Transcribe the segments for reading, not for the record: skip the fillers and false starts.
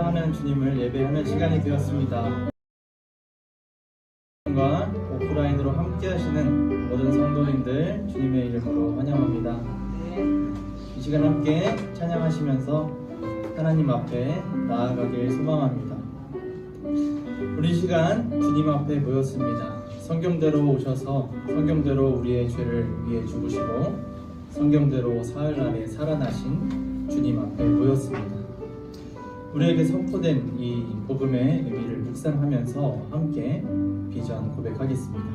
사랑하는 주님을 예배하는 시간이 되었습니다. 오프라인으로 함께 하시는 모든 성도님들 주님의 이름으로 환영합니다. 이 시간 함께 찬양하시면서 하나님 앞에 나아가길 소망합니다. 우리 시간 주님 앞에 모였습니다. 성경대로 오셔서 성경대로 우리의 죄를 위해 죽으시고 성경대로 사흘날에 살아나신 주님 앞에 모였습니다. 우리에게 선포된 이 복음의 의미를 묵상하면서 함께 비전 고백하겠습니다.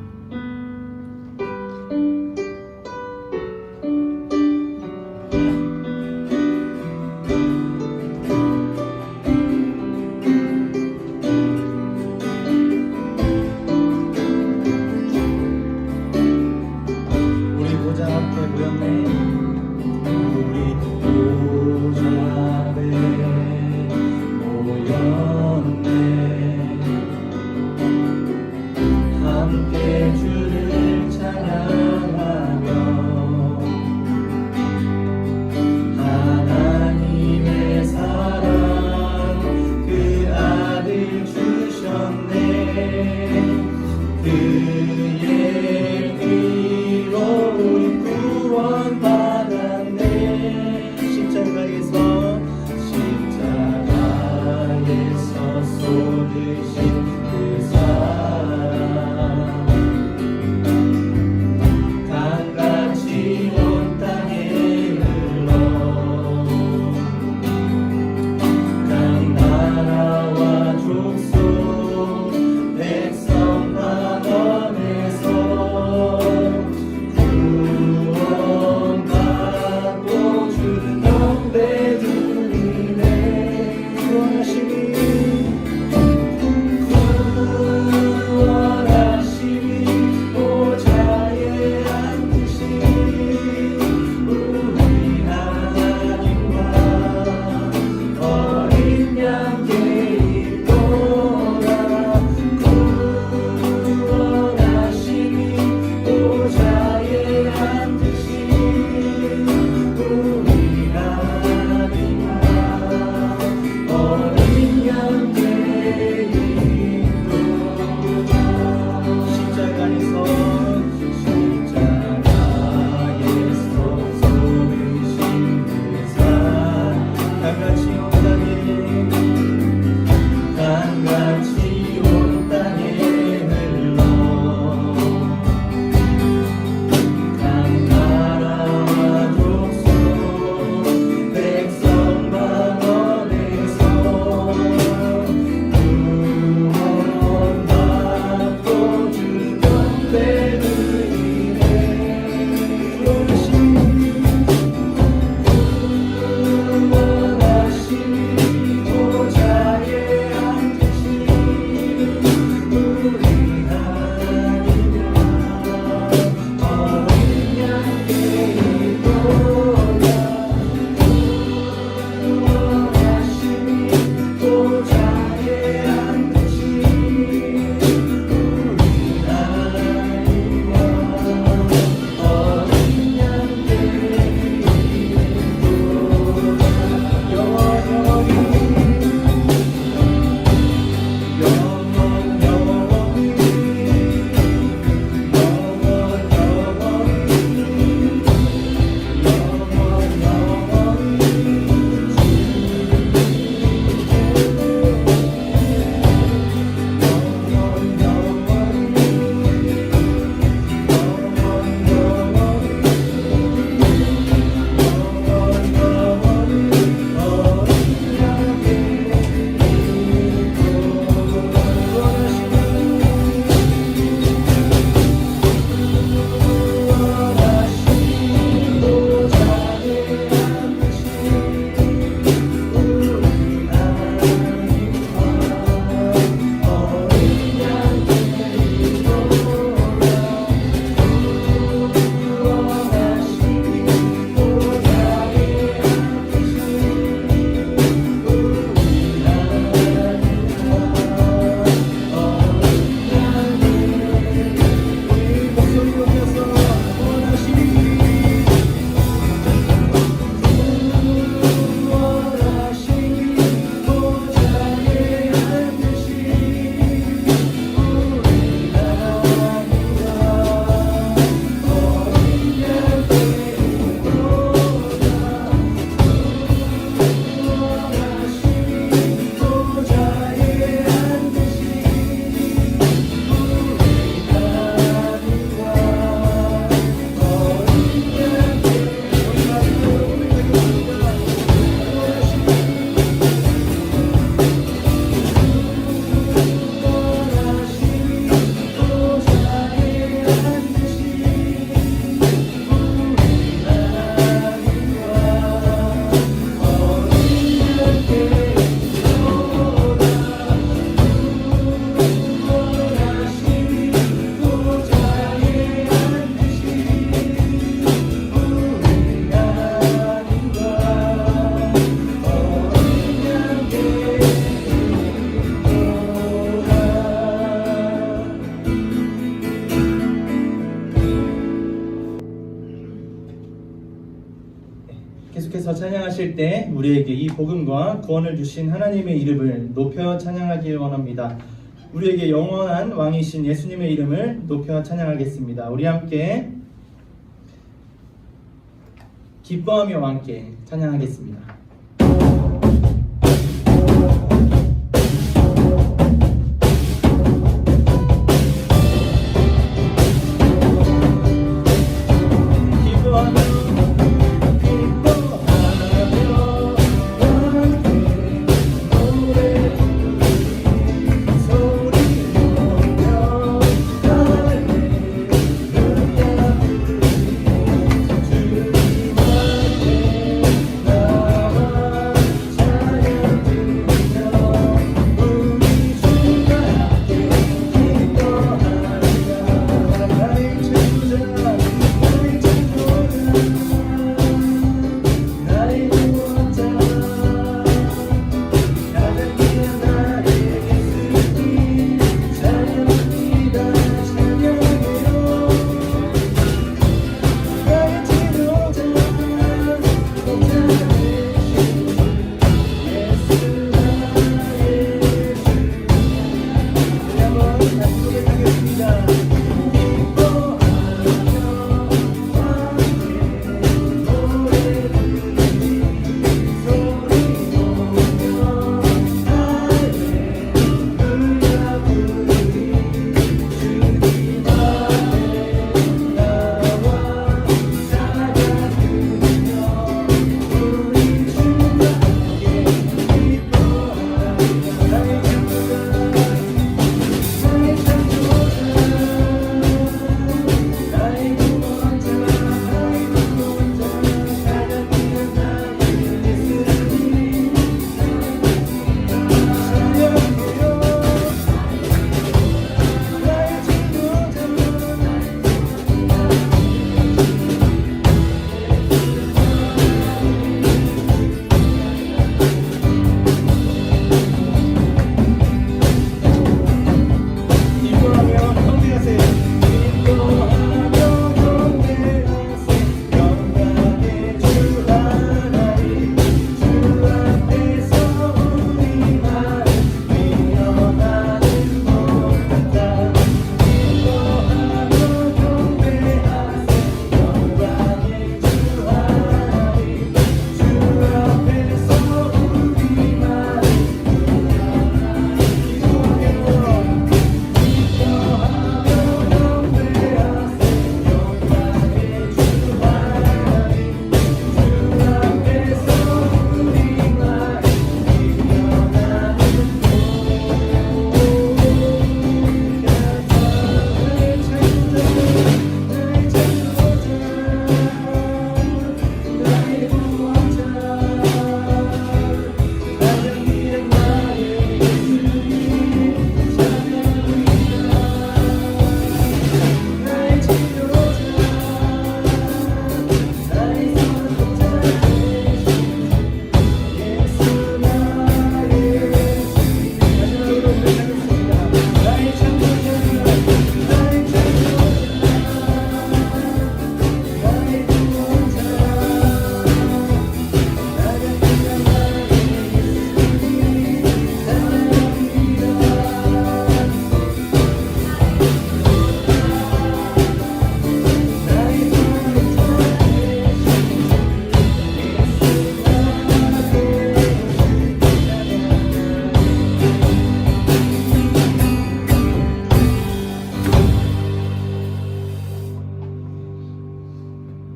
우리 보좌 앞에 모였네. 우리 보좌 앞에 모였네. 함께 계속해서 찬양하실 때 우리에게 이 복음과 구원을 주신 하나님의 이름을 높여 찬양하길 원합니다. 우리에게 영원한 왕이신 예수님의 이름을 높여 찬양하겠습니다. 우리 함께 기뻐하며 함께 찬양하겠습니다.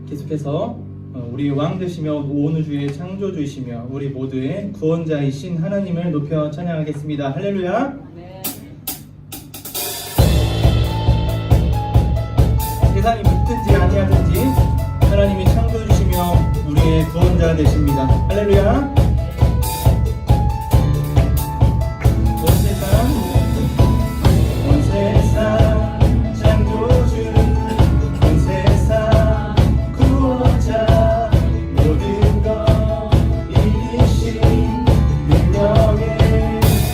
계속해서 우리 왕 되시며 온 우주의 창조주이시며 우리 모두의 구원자이신 하나님을 높여 찬양하겠습니다. 할렐루야. 네. 세상이 믿든지 아니하든지 하나님이 창조주시며 우리의 구원자 되십니다. 할렐루야. 온 세상 창조주 온 세상 구원자 모든 것 이기신 능력의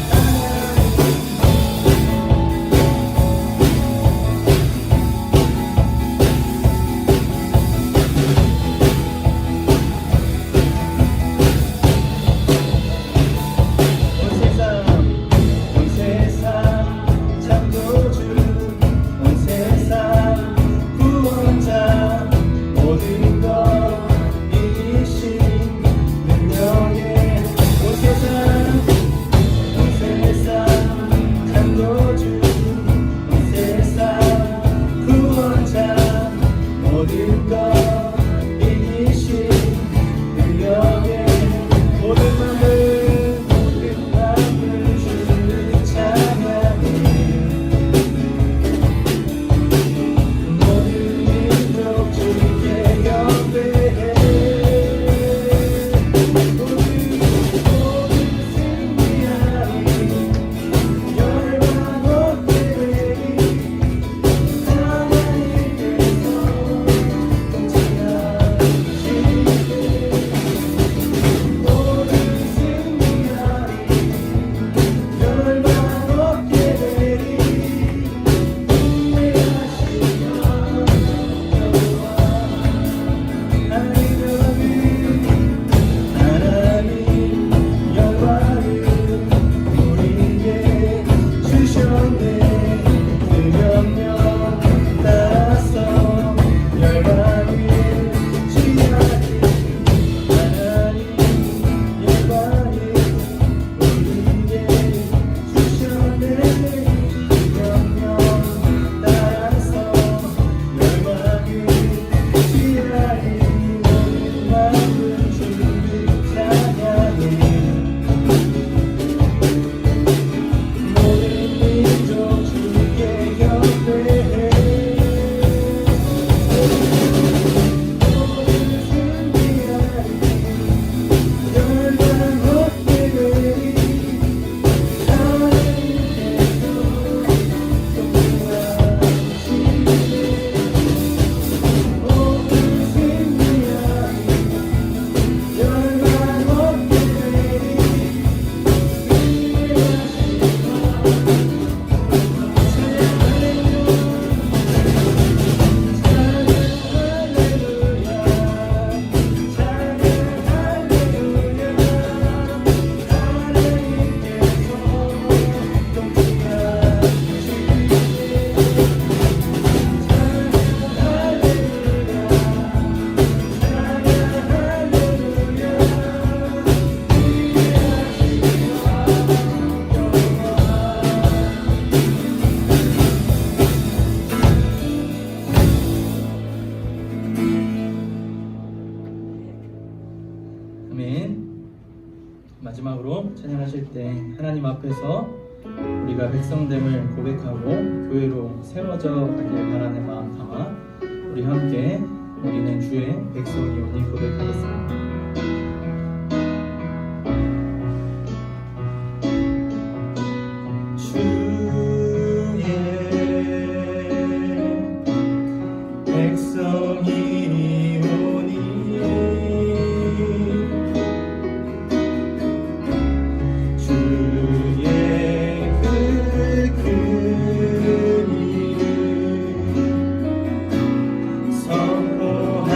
하나님 모든 것 이기신 그 영의 모든 마음을 주를 찬양해 모든 민족 주께 경배해 모든 승리하리 열방 얻게 되리 하나님께서 아멘. 마지막으로 찬양하실 때 하나님 앞에서 우리가 백성됨을 고백하고 교회로 세워져 가길 바라는 마음 담아 우리 함께 우리는 주의 백성이오니 고백하겠습니다. 주의 백성이오니 주의 그 큰 이름 선포합니다.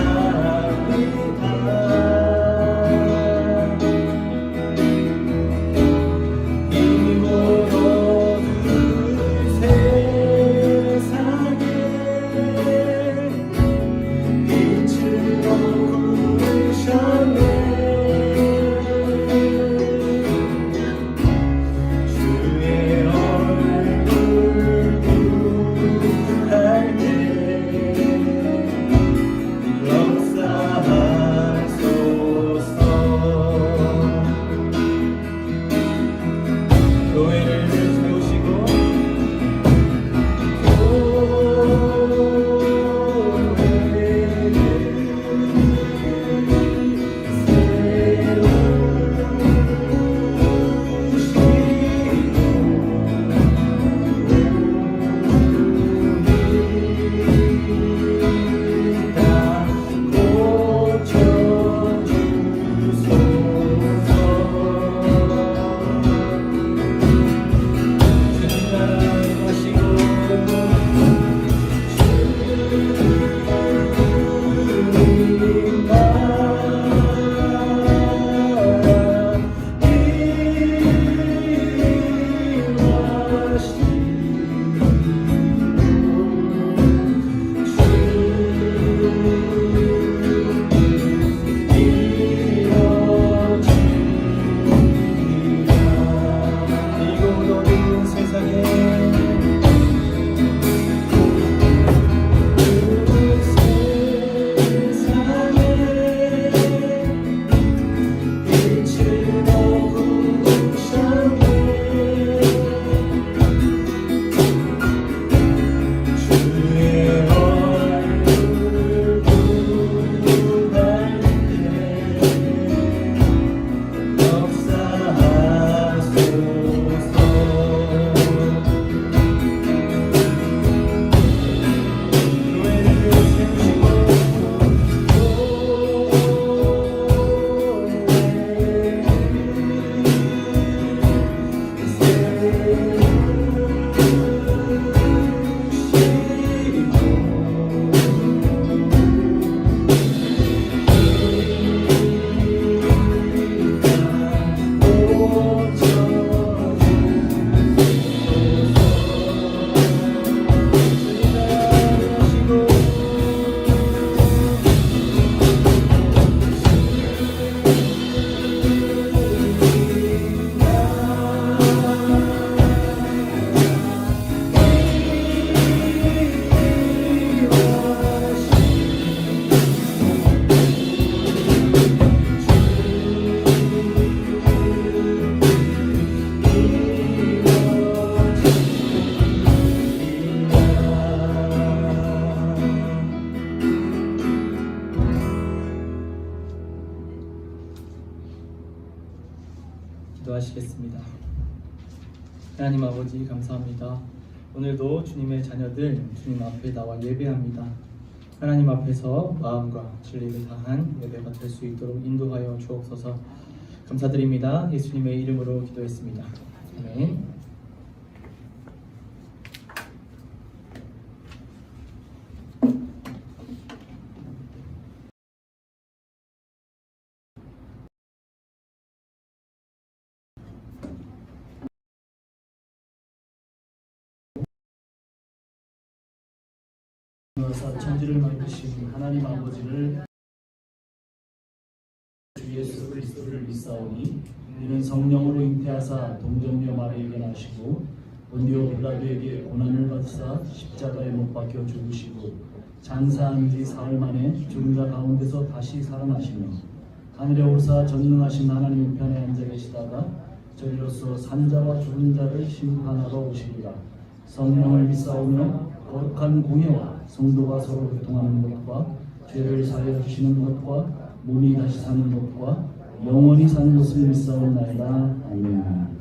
기도하시겠습니다. 하나님 아버지 감사합니다. 오늘도 주님의 자녀들 주님 앞에 나와 예배합니다. 하나님 앞에서 마음과 진리를 다한 예배가 될 수 있도록 인도하여 주옵소서. 감사드립니다. 예수님의 이름으로 기도했습니다. 아멘. 천지를 만드신 하나님 아버지를 주 예수 그리스도를 믿사오니 이는 성령으로 잉태하사 동정녀 마리에게 나시고 본디오 빌라도에게 고난을 받으사 십자가에 못 박혀 죽으시고 장사한 지 사흘 만에 죽은 자 가운데서 다시 살아나시며 하늘에 오르사 전능하신 하나님 우편에 앉아 계시다가 저리로서 산자와 죽은 자를 심판하러 오시리라. 성령을 믿사오며 거룩한 공예와 성도가 서로 교통하는 것과 죄를 사하여 주시는 것과 몸이 다시 사는 것과 영원히 사는 것을 믿사오나이다. 아멘.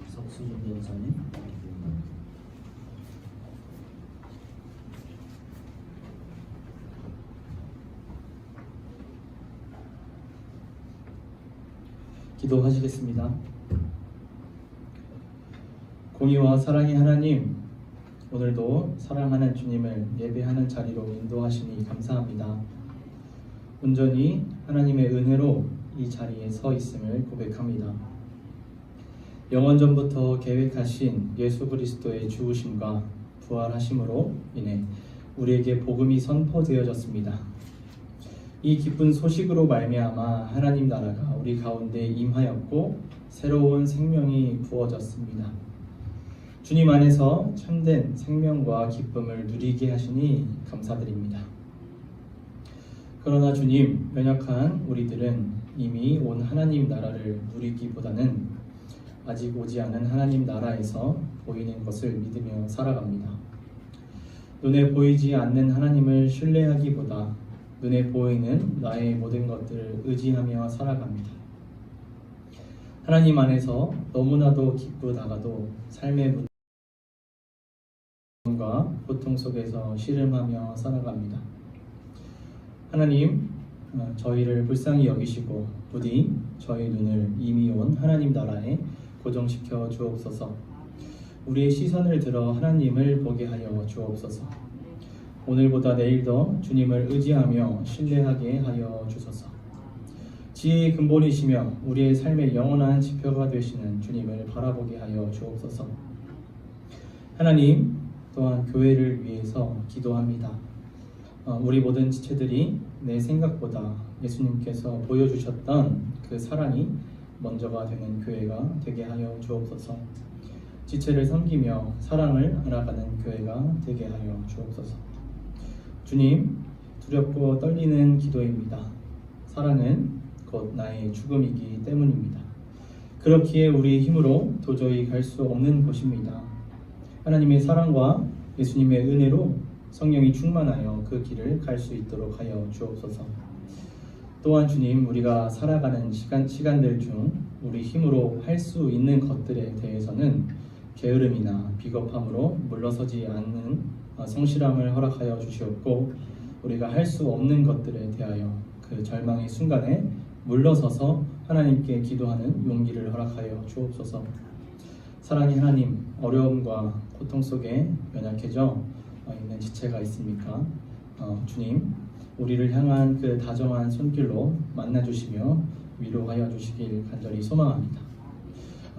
석수정 변호사님. 기도하시겠습니다. 공의와 사랑의 하나님, 오늘도 사랑하는 주님을 예배하는 자리로 인도하시니 감사합니다. 온전히 하나님의 은혜로 이 자리에 서 있음을 고백합니다. 영원전부터 계획하신 예수 그리스도의 죽으심과 부활하심으로 인해 우리에게 복음이 선포되어졌습니다. 이 기쁜 소식으로 말미암아 하나님 나라가 우리 가운데 임하였고 새로운 생명이 부어졌습니다. 주님 안에서 참된 생명과 기쁨을 누리게 하시니 감사드립니다. 그러나 주님, 연약한 우리들은 이미 온 하나님 나라를 누리기보다는 아직 오지 않은 하나님 나라에서 보이는 것을 믿으며 살아갑니다. 눈에 보이지 않는 하나님을 신뢰하기보다 눈에 보이는 나의 모든 것들을 의지하며 살아갑니다. 하나님 안에서 너무나도 기쁘다가도 삶의 과 고통 속에서 씨름하며 살아갑니다. 하나님, 저희를 불쌍히 여기시고 부디 저희 눈을 이미 온 하나님 나라에 고정시켜 주옵소서. 우리의 시선을 들어 하나님을 보게 하여 주옵소서. 오늘보다 내일 더 주님을 의지하며 신뢰하게 하여 주소서. 지혜의 근본이시며 우리의 삶의 영원한 지표가 되시는 주님을 바라보게 하여 주옵소서. 하나님, 또한 교회를 위해서 기도합니다. 우리 모든 지체들이 내 생각보다 예수님께서 보여주셨던 그 사랑이 먼저가 되는 교회가 되게 하여 주옵소서. 지체를 섬기며 사랑을 알아가는 교회가 되게 하여 주옵소서. 주님, 두렵고 떨리는 기도입니다. 사랑은 곧 나의 죽음이기 때문입니다. 그렇기에 우리의 힘으로 도저히 갈 수 없는 것입니다. 하나님의 사랑과 예수님의 은혜로 성령이 충만하여 그 길을 갈 수 있도록 하여 주옵소서. 또한 주님, 우리가 살아가는 시간들 중 우리 힘으로 할 수 있는 것들에 대해서는 게으름이나 비겁함으로 물러서지 않는 성실함을 허락하여 주시옵고, 우리가 할 수 없는 것들에 대하여 그 절망의 순간에 물러서서 하나님께 기도하는 용기를 허락하여 주옵소서. 사랑의 하나님, 어려움과 고통 속에 연약해져 있는 지체가 있습니까? 주님, 우리를 향한 그 다정한 손길로 만나주시며 위로하여 주시길 간절히 소망합니다.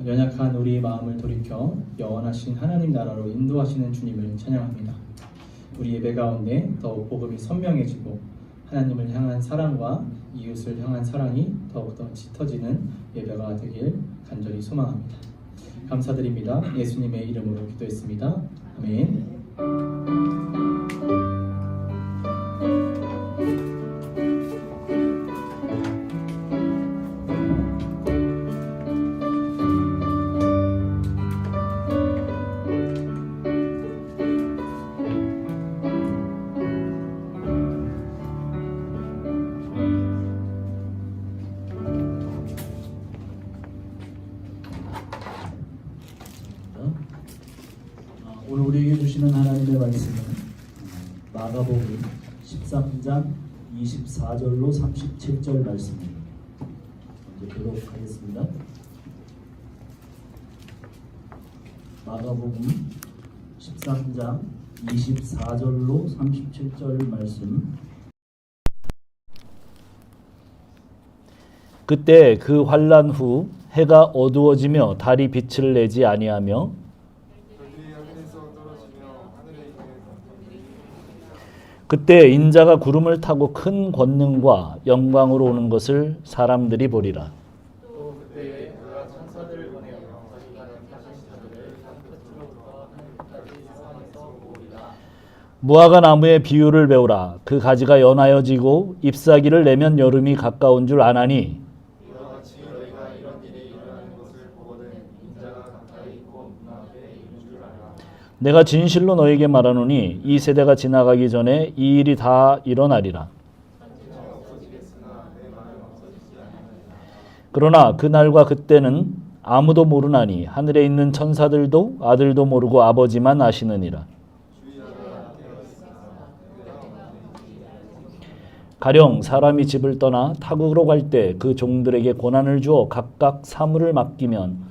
연약한 우리의 마음을 돌이켜 영원하신 하나님 나라로 인도하시는 주님을 찬양합니다. 우리 예배 가운데 더욱 복음이 선명해지고 하나님을 향한 사랑과 이웃을 향한 사랑이 더욱더 짙어지는 예배가 되길 간절히 소망합니다. 감사드립니다. 예수님의 이름으로 기도했습니다. 아멘. 주시는 하나님의 말씀은 마가복음 13장 24절로 37절 말씀입니다. 먼저 교독하겠습니다. 마가복음 13장 24절로 37절 말씀. 그때 그 환난 후 해가 어두워지며 달이 빛을 내지 아니하며 그때 인자가 구름을 타고 큰 권능과 영광으로 오는 것을 사람들이 보리라. 무화과 나무의 비유를 배우라. 그 가지가 연하여지고 잎사귀를 내면 여름이 가까운 줄 아나니 내가 진실로 너에게 말하노니 이 세대가 지나가기 전에 이 일이 다 일어나리라. 그러나 그날과 그때는 아무도 모르나니 하늘에 있는 천사들도 아들도 모르고 아버지만 아시느니라. 가령 사람이 집을 떠나 타국으로 갈 때 그 종들에게 권한을 주어 각각 사물을 맡기면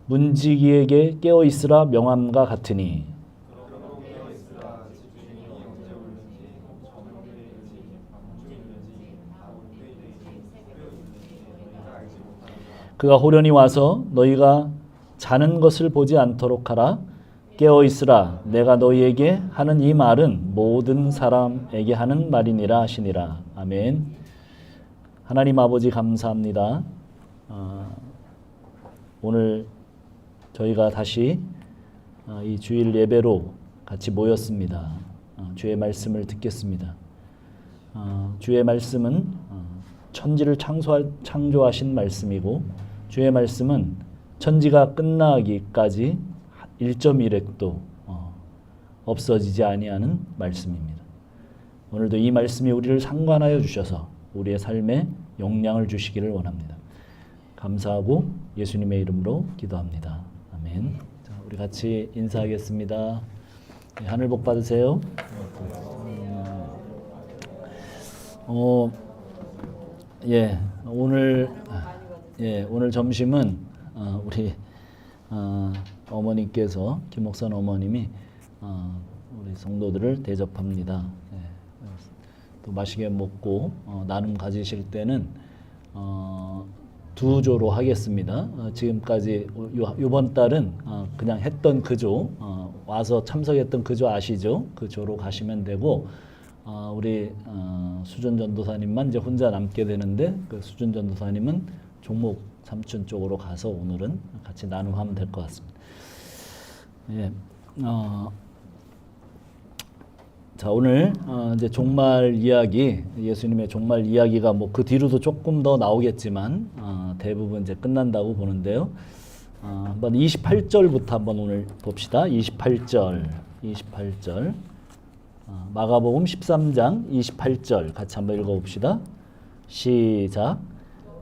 문지기에게 깨어 있으라 명함과 같으니 그가 호련히 와서 너희가 자는 것을 보지 않도록 하라. 깨어 있으라. 내가 너희에게 하는 이 말은 모든 사람에게 하는 말이니라 하시니라. 아멘. 하나님 아버지 감사합니다. 오늘 저희가 다시 이 주일 예배로 같이 모였습니다. 주의 말씀을 듣겠습니다. 주의 말씀은 천지를 창조하신 말씀이고 주의 말씀은 천지가 끝나기까지 1.1획도 없어지지 아니하는 말씀입니다. 오늘도 이 말씀이 우리를 상관하여 주셔서 우리의 삶에 영향을 주시기를 원합니다. 감사하고 예수님의 이름으로 기도합니다. 아멘. 자, 우리 같이 인사하겠습니다. 네, 하늘 복 받으세요. 오늘 점심은 우리 어머니께서 김 목사 어머님이 우리 성도들을 대접합니다. 또 맛있게 먹고 나눔 가지실 때는 2조로 하겠습니다. 지금까지 이번 달은 그냥 했던 그조 와서 참석했던 그조 아시죠? 그 조로 가시면 되고 우리 수준 전도사님만 이제 혼자 남게 되는데 그 수준 전도사님은 종목 삼촌 쪽으로 가서 오늘은 같이 나눔하면 될 것 같습니다. 예, 자 오늘 이제 종말 이야기, 예수님의 종말 이야기가 뭐 그 뒤로도 조금 더 나오겠지만 대부분 이제 끝난다고 보는데요. 한번 28절부터 한번 오늘 봅시다. 28절. 마가복음 13장 28절 같이 한번 읽어봅시다. 시작.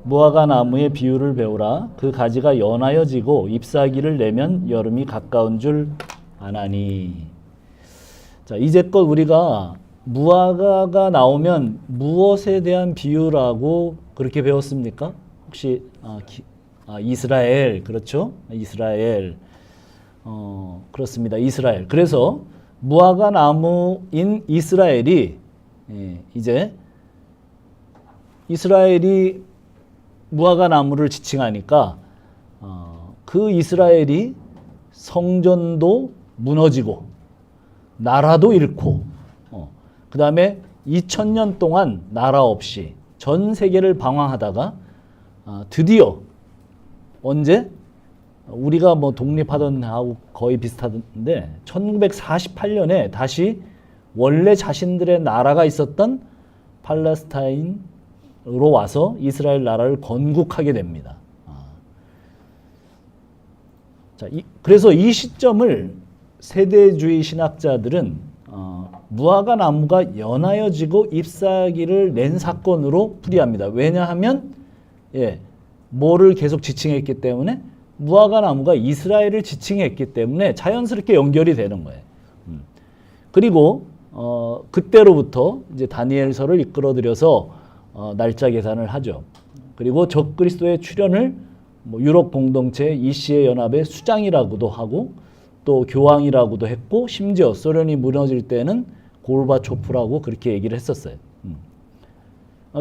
무화과 나무의 비유를 배우라. 그 가지가 연하여지고 잎사귀를 내면 여름이 가까운 줄 아나니. 자, 이제껏 우리가 무화과가 나오면 무엇에 대한 비유라고 그렇게 배웠습니까? 혹시 이스라엘, 그렇죠? 이스라엘. 그렇습니다. 이스라엘. 그래서 무화과 나무인 이스라엘이 이제 이스라엘이 무화과 나무를 지칭하니까 그 이스라엘이 성전도 무너지고 나라도 잃고 그 다음에 2000년 동안 나라 없이 전 세계를 방황하다가 드디어 언제? 우리가 뭐 독립하던 하고 거의 비슷하던데 1948년에 다시 원래 자신들의 나라가 있었던 팔레스타인으로 와서 이스라엘 나라를 건국하게 됩니다. 자, 그래서 이 시점을 세대주의 신학자들은 무화과 나무가 연하여지고 잎사귀를 낸 사건으로 풀이합니다. 왜냐하면 뭐를 계속 지칭했기 때문에 무화과 나무가 이스라엘을 지칭했기 때문에 자연스럽게 연결이 되는 거예요. 그리고 그때로부터 이제 다니엘서를 이끌어들여서 날짜 계산을 하죠. 그리고 적그리스도의 출현을 뭐 유럽 공동체 이시의 연합의 수장이라고도 하고 또 교황이라고도 했고 심지어 소련이 무너질 때는 고르바초프라고 그렇게 얘기를 했었어요.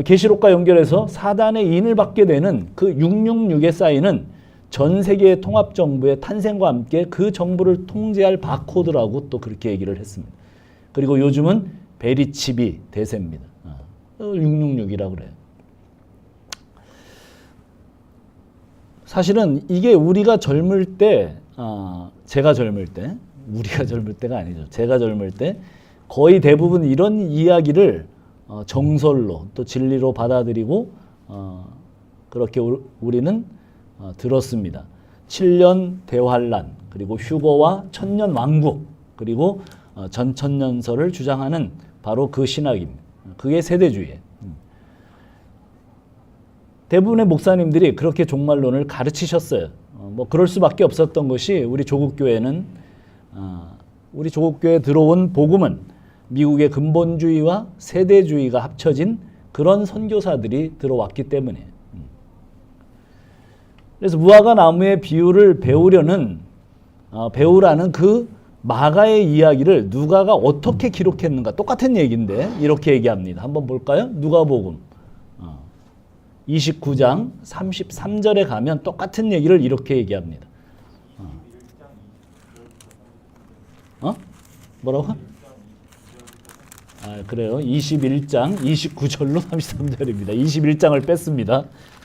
계시록과 연결해서 사단의 인을 받게 되는 그 666의 사인은 전 세계 통합 정부의 탄생과 함께 그 정부를 통제할 바코드라고 또 그렇게 얘기를 했습니다. 그리고 요즘은 베리치비 대세입니다. 666이라고 그래요. 사실은 이게 우리가 젊을 때, 제가 젊을 때, 우리가 젊을 때가 아니죠. 제가 젊을 때 거의 대부분 이런 이야기를 정설로 또 진리로 받아들이고 그렇게 우리는 들었습니다. 7년 대환란, 그리고 휴거와 천년 왕국, 그리고 전천년설을 주장하는 바로 그 신학입니다. 그게 세대주의예요. 대부분의 목사님들이 그렇게 종말론을 가르치셨어요. 뭐 그럴 수밖에 없었던 것이 우리 조국교회는 우리 조국교회에 들어온 복음은 미국의 근본주의와 세대주의가 합쳐진 그런 선교사들이 들어왔기 때문에. 그래서 무화과 나무의 비유를 배우라는 그 마가의 이야기를 누가가 어떻게 기록했는가 똑같은 얘기인데 이렇게 얘기합니다. 한번 볼까요? 누가복음 29장 33절에 가면 똑같은 얘기를 이렇게 얘기합니다. 뭐라고? 그래요. 21장 29절로 33절입니다. 21장을 뺐습니다.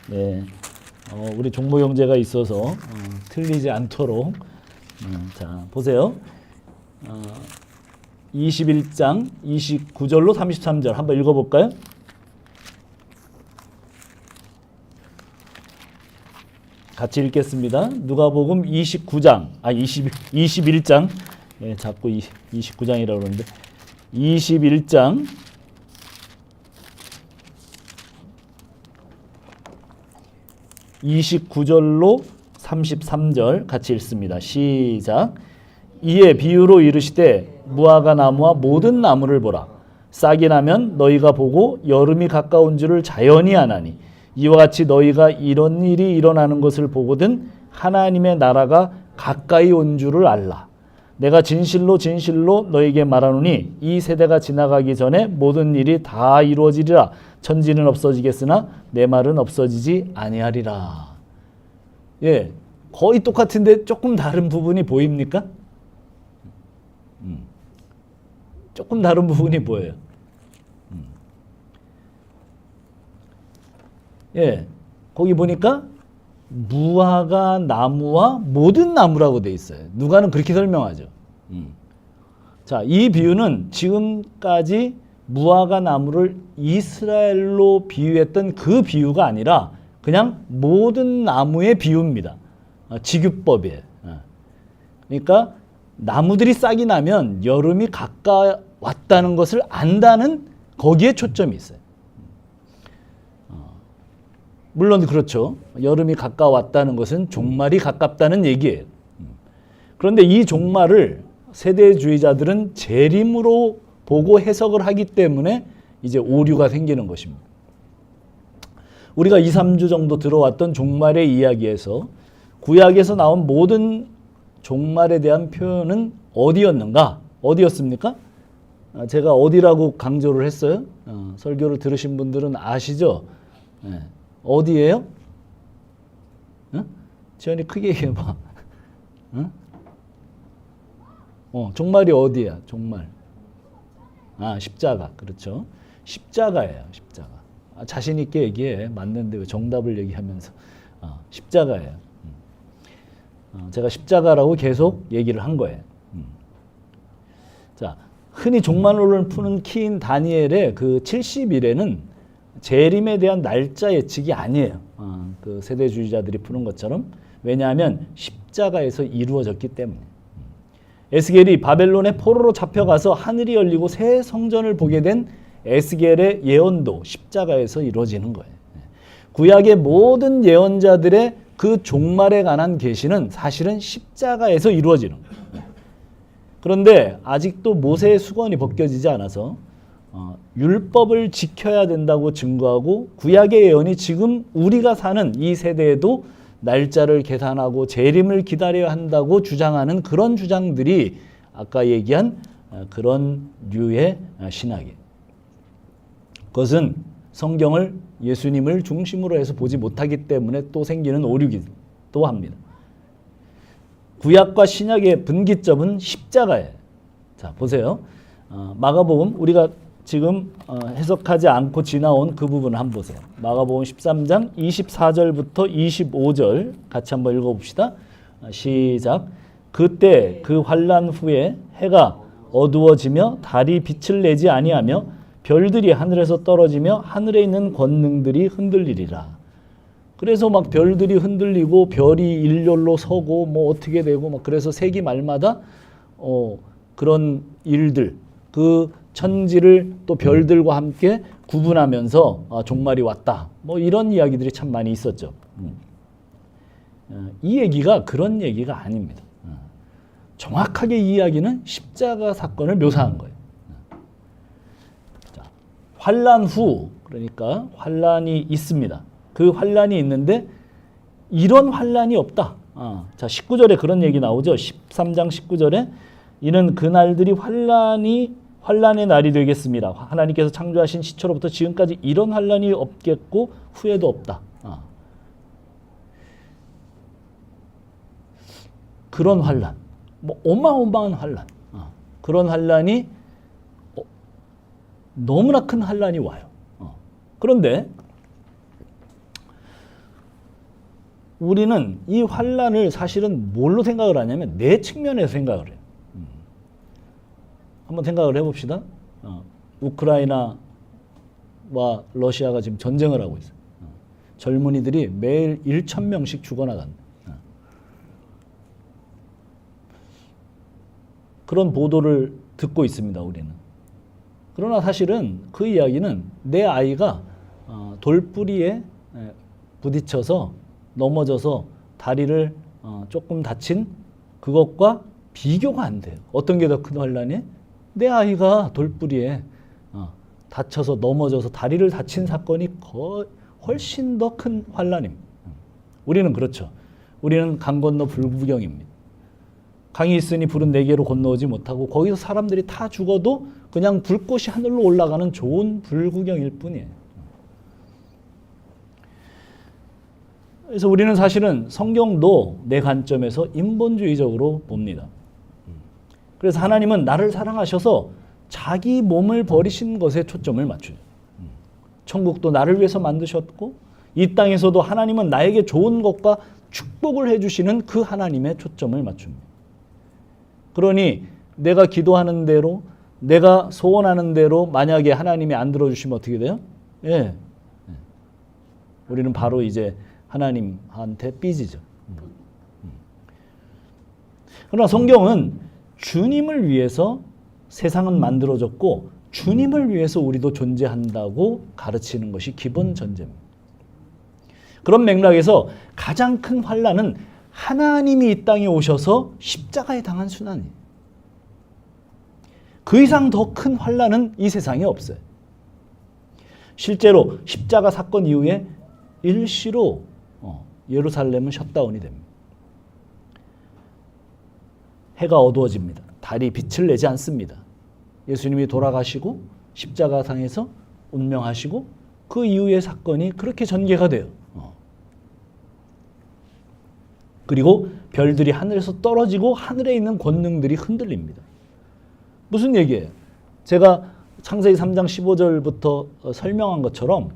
네. 우리 종모 형제가 있어서 틀리지 않도록. 자, 보세요. 21장 29절로 33절 한번 읽어볼까요? 같이 읽겠습니다. 누가복음 21장. 예, 자꾸 29장이라고 그러는데 21장 29절로 33절 같이 읽습니다. 시작. 이에 비유로 이르시되 무화과 나무와 모든 나무를 보라. 싹이 나면 너희가 보고 여름이 가까운 줄을 자연히 아나니 이와 같이 너희가 이런 일이 일어나는 것을 보거든 하나님의 나라가 가까이 온 줄을 알라. 내가 진실로 진실로 너희에게 말하노니 이 세대가 지나가기 전에 모든 일이 다 이루어지리라. 천지는 없어지겠으나 내 말은 없어지지 아니하리라. 예, 거의 똑같은데 조금 다른 부분이 보입니까? 조금 다른 부분이 보여요. 예, 거기 보니까 무화과 나무와 모든 나무라고 돼 있어요. 누가는 그렇게 설명하죠. 자, 이 비유는 지금까지 무화과 나무를 이스라엘로 비유했던 그 비유가 아니라 그냥 모든 나무의 비유입니다. 직유법이에요. 그러니까 나무들이 싹이 나면 여름이 가까웠다는 것을 안다는 거기에 초점이 있어요. 물론 그렇죠. 여름이 가까웠다는 것은 종말이 가깝다는 얘기예요. 그런데 이 종말을 세대주의자들은 재림으로 보고 해석을 하기 때문에 이제 오류가 생기는 것입니다. 우리가 2, 3주 정도 들어왔던 종말의 이야기에서 구약에서 나온 모든 종말에 대한 표현은 어디였는가? 어디였습니까? 제가 어디라고 강조를 했어요? 설교를 들으신 분들은 아시죠? 네. 어디예요? 응? 지연이 크게 얘기해봐. 응? 종말이 어디야? 종말. 십자가. 그렇죠. 십자가예요. 십자가. 자신 있게 얘기해. 맞는데 왜 정답을 얘기하면서. 십자가예요. 제가 십자가라고 계속 얘기를 한 거예요. 자, 흔히 종말론을 푸는 키인 다니엘의 그 70일에는 재림에 대한 날짜 예측이 아니에요. 그 세대주의자들이 푸는 것처럼. 왜냐하면 십자가에서 이루어졌기 때문에. 에스겔이 바벨론의 포로로 잡혀가서 하늘이 열리고 새 성전을 보게 된 에스겔의 예언도 십자가에서 이루어지는 거예요. 구약의 모든 예언자들의 그 종말에 관한 계시는 사실은 십자가에서 이루어지는 거예요. 그런데 아직도 모세의 수건이 벗겨지지 않아서 율법을 지켜야 된다고 증거하고 구약의 예언이 지금 우리가 사는 이 세대에도 날짜를 계산하고 재림을 기다려야 한다고 주장하는 그런 주장들이 아까 얘기한 그런 류의 신학이에요. 그것은 성경을 예수님을 중심으로 해서 보지 못하기 때문에 또 생기는 오류기도 합니다. 구약과 신약의 분기점은 십자가예요. 자, 보세요. 마가복음 우리가 지금 해석하지 않고 지나온 그 부분을 한번 보세요. 마가복음 13장 24절부터 25절 같이 한번 읽어봅시다. 시작. 그때 그 환난 후에 해가 어두워지며 달이 빛을 내지 아니하며 별들이 하늘에서 떨어지며 하늘에 있는 권능들이 흔들리리라. 그래서 막 별들이 흔들리고 별이 일렬로 서고 뭐 어떻게 되고 막 그래서 세기 말마다 그런 일들 그 천지를 또 별들과 함께 구분하면서 종말이 왔다. 뭐 이런 이야기들이 참 많이 있었죠. 이 얘기가 그런 얘기가 아닙니다. 정확하게 이 이야기는 십자가 사건을 묘사한 거예요. 자, 환난 후 그러니까 환난이 있습니다. 그 환난이 있는데 이런 환난이 없다. 자, 19절에 그런 얘기 나오죠. 13장 19절에 이는 그날들이 환난의 날이 되겠습니다. 하나님께서 창조하신 시초로부터 지금까지 이런 환난이 없겠고 후에도 없다. 그런 환난, 뭐 어마어마한 환난, 그런 환난이 너무나 큰 환난이 와요. 그런데 우리는 이 환난을 사실은 뭘로 생각을 하냐면 내 측면에서 생각을 해요. 한번 생각을 해봅시다. 우크라이나와 러시아가 지금 전쟁을 하고 있어요. 젊은이들이 매일 1,000명씩 죽어나간다. 그런 보도를 듣고 있습니다, 우리는. 그러나 사실은 그 이야기는 내 아이가 돌뿌리에 부딪혀서 넘어져서 다리를 조금 다친 그것과 비교가 안 돼요. 어떤 게 더 큰 환난이? 내 아이가 돌뿌리에 다쳐서 넘어져서 다리를 다친 사건이 훨씬 더 큰 환난입니다. 우리는 그렇죠. 우리는 강 건너 불구경입니다. 강이 있으니 불은 네 개로 건너오지 못하고 거기서 사람들이 다 죽어도 그냥 불꽃이 하늘로 올라가는 좋은 불구경일 뿐이에요. 그래서 우리는 사실은 성경도 내 관점에서 인본주의적으로 봅니다. 그래서 하나님은 나를 사랑하셔서 자기 몸을 버리신 것에 초점을 맞추죠. 천국도 나를 위해서 만드셨고 이 땅에서도 하나님은 나에게 좋은 것과 축복을 해주시는 그 하나님의 초점을 맞춥니다. 그러니 내가 기도하는 대로 내가 소원하는 대로 만약에 하나님이 안 들어주시면 어떻게 돼요? 예. 우리는 바로 이제 하나님한테 삐지죠. 그러나 성경은 주님을 위해서 세상은 만들어졌고 주님을 위해서 우리도 존재한다고 가르치는 것이 기본 전제입니다. 그런 맥락에서 가장 큰 환난은 하나님이 이 땅에 오셔서 십자가에 당한 순환이에요. 그 이상 더 큰 환난은 이 세상에 없어요. 실제로 십자가 사건 이후에 일시로 예루살렘은 셧다운이 됩니다. 해가 어두워집니다. 달이 빛을 내지 않습니다. 예수님이 돌아가시고 십자가상에서 운명하시고 그 이후의 사건이 그렇게 전개가 돼요. 그리고 별들이 하늘에서 떨어지고 하늘에 있는 권능들이 흔들립니다. 무슨 얘기예요? 제가 창세기 3장 15절부터 설명한 것처럼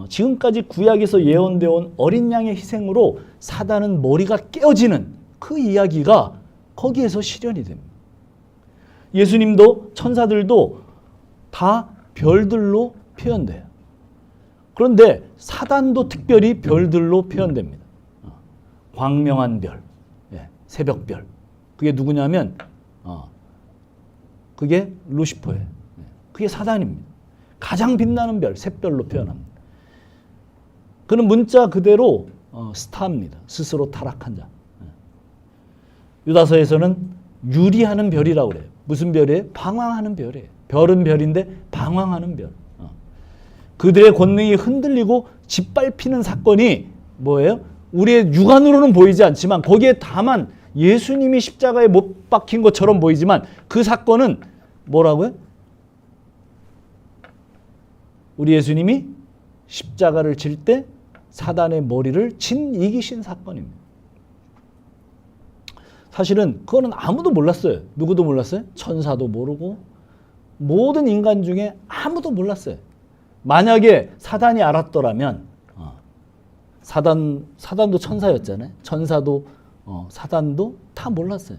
지금까지 구약에서 예언되어 온 어린 양의 희생으로 사단은 머리가 깨어지는 그 이야기가 거기에서 실현이 됩니다. 예수님도 천사들도 다 별들로 표현돼요. 그런데 사단도 특별히 별들로 표현됩니다. 광명한 별, 새벽별. 그게 누구냐면 그게 루시퍼예요. 그게 사단입니다. 가장 빛나는 별, 샛별로 표현합니다. 그는 문자 그대로 스타입니다. 스스로 타락한 자. 유다서에서는 유리하는 별이라고 그래요. 무슨 별이에요? 방황하는 별이에요. 별은 별인데 방황하는 별. 그들의 권능이 흔들리고 짓밟히는 사건이 뭐예요? 우리의 육안으로는 보이지 않지만 거기에 다만 예수님이 십자가에 못 박힌 것처럼 보이지만 그 사건은 뭐라고요? 우리 예수님이 십자가를 질 때 사단의 머리를 친 이기신 사건입니다. 사실은 그거는 아무도 몰랐어요. 누구도 몰랐어요? 천사도 모르고 모든 인간 중에 아무도 몰랐어요. 만약에 사단이 알았더라면 사단도 천사였잖아요. 천사도 사단도 다 몰랐어요.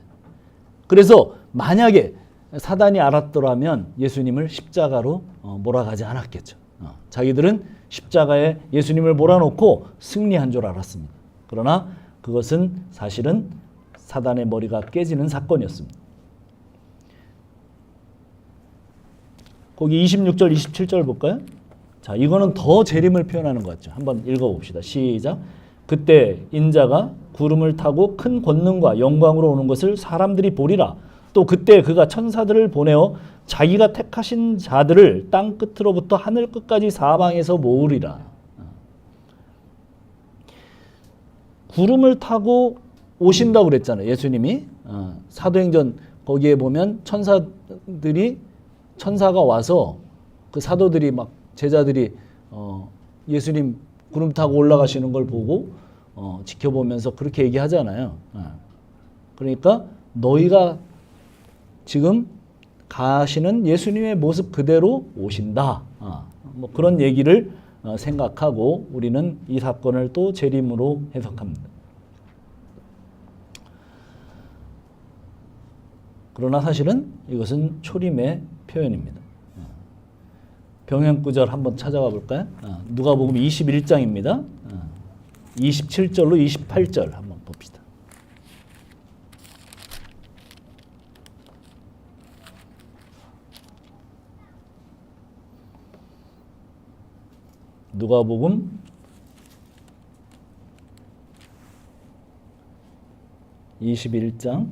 그래서 만약에 사단이 알았더라면 예수님을 십자가로 몰아가지 않았겠죠. 자기들은 십자가에 예수님을 몰아놓고 승리한 줄 알았습니다. 그러나 그것은 사실은 사단의 머리가 깨지는 사건이었습니다. 거기 26절, 27절 볼까요? 자, 이거는 더 재림을 표현하는 것 같죠. 한번 읽어봅시다. 시작. 그때 인자가 구름을 타고 큰 권능과 영광으로 오는 것을 사람들이 보리라. 또 그때 그가 천사들을 보내어 자기가 택하신 자들을 땅 끝으로부터 하늘 끝까지 사방에서 모으리라. 구름을 타고 오신다고 그랬잖아요. 예수님이. 사도행전 거기에 보면 천사가 와서 그 사도들이 막 제자들이 예수님 구름 타고 올라가시는 걸 보고 지켜보면서 그렇게 얘기하잖아요. 그러니까 너희가 지금 가시는 예수님의 모습 그대로 오신다. 뭐 그런 얘기를 생각하고 우리는 이 사건을 또 재림으로 해석합니다. 그러나 사실은 이것은 초림의 표현입니다. 병행구절 한번 찾아가 볼까요? 누가복음 21장입니다. 27절로 28절 한번 봅시다. 누가복음 21장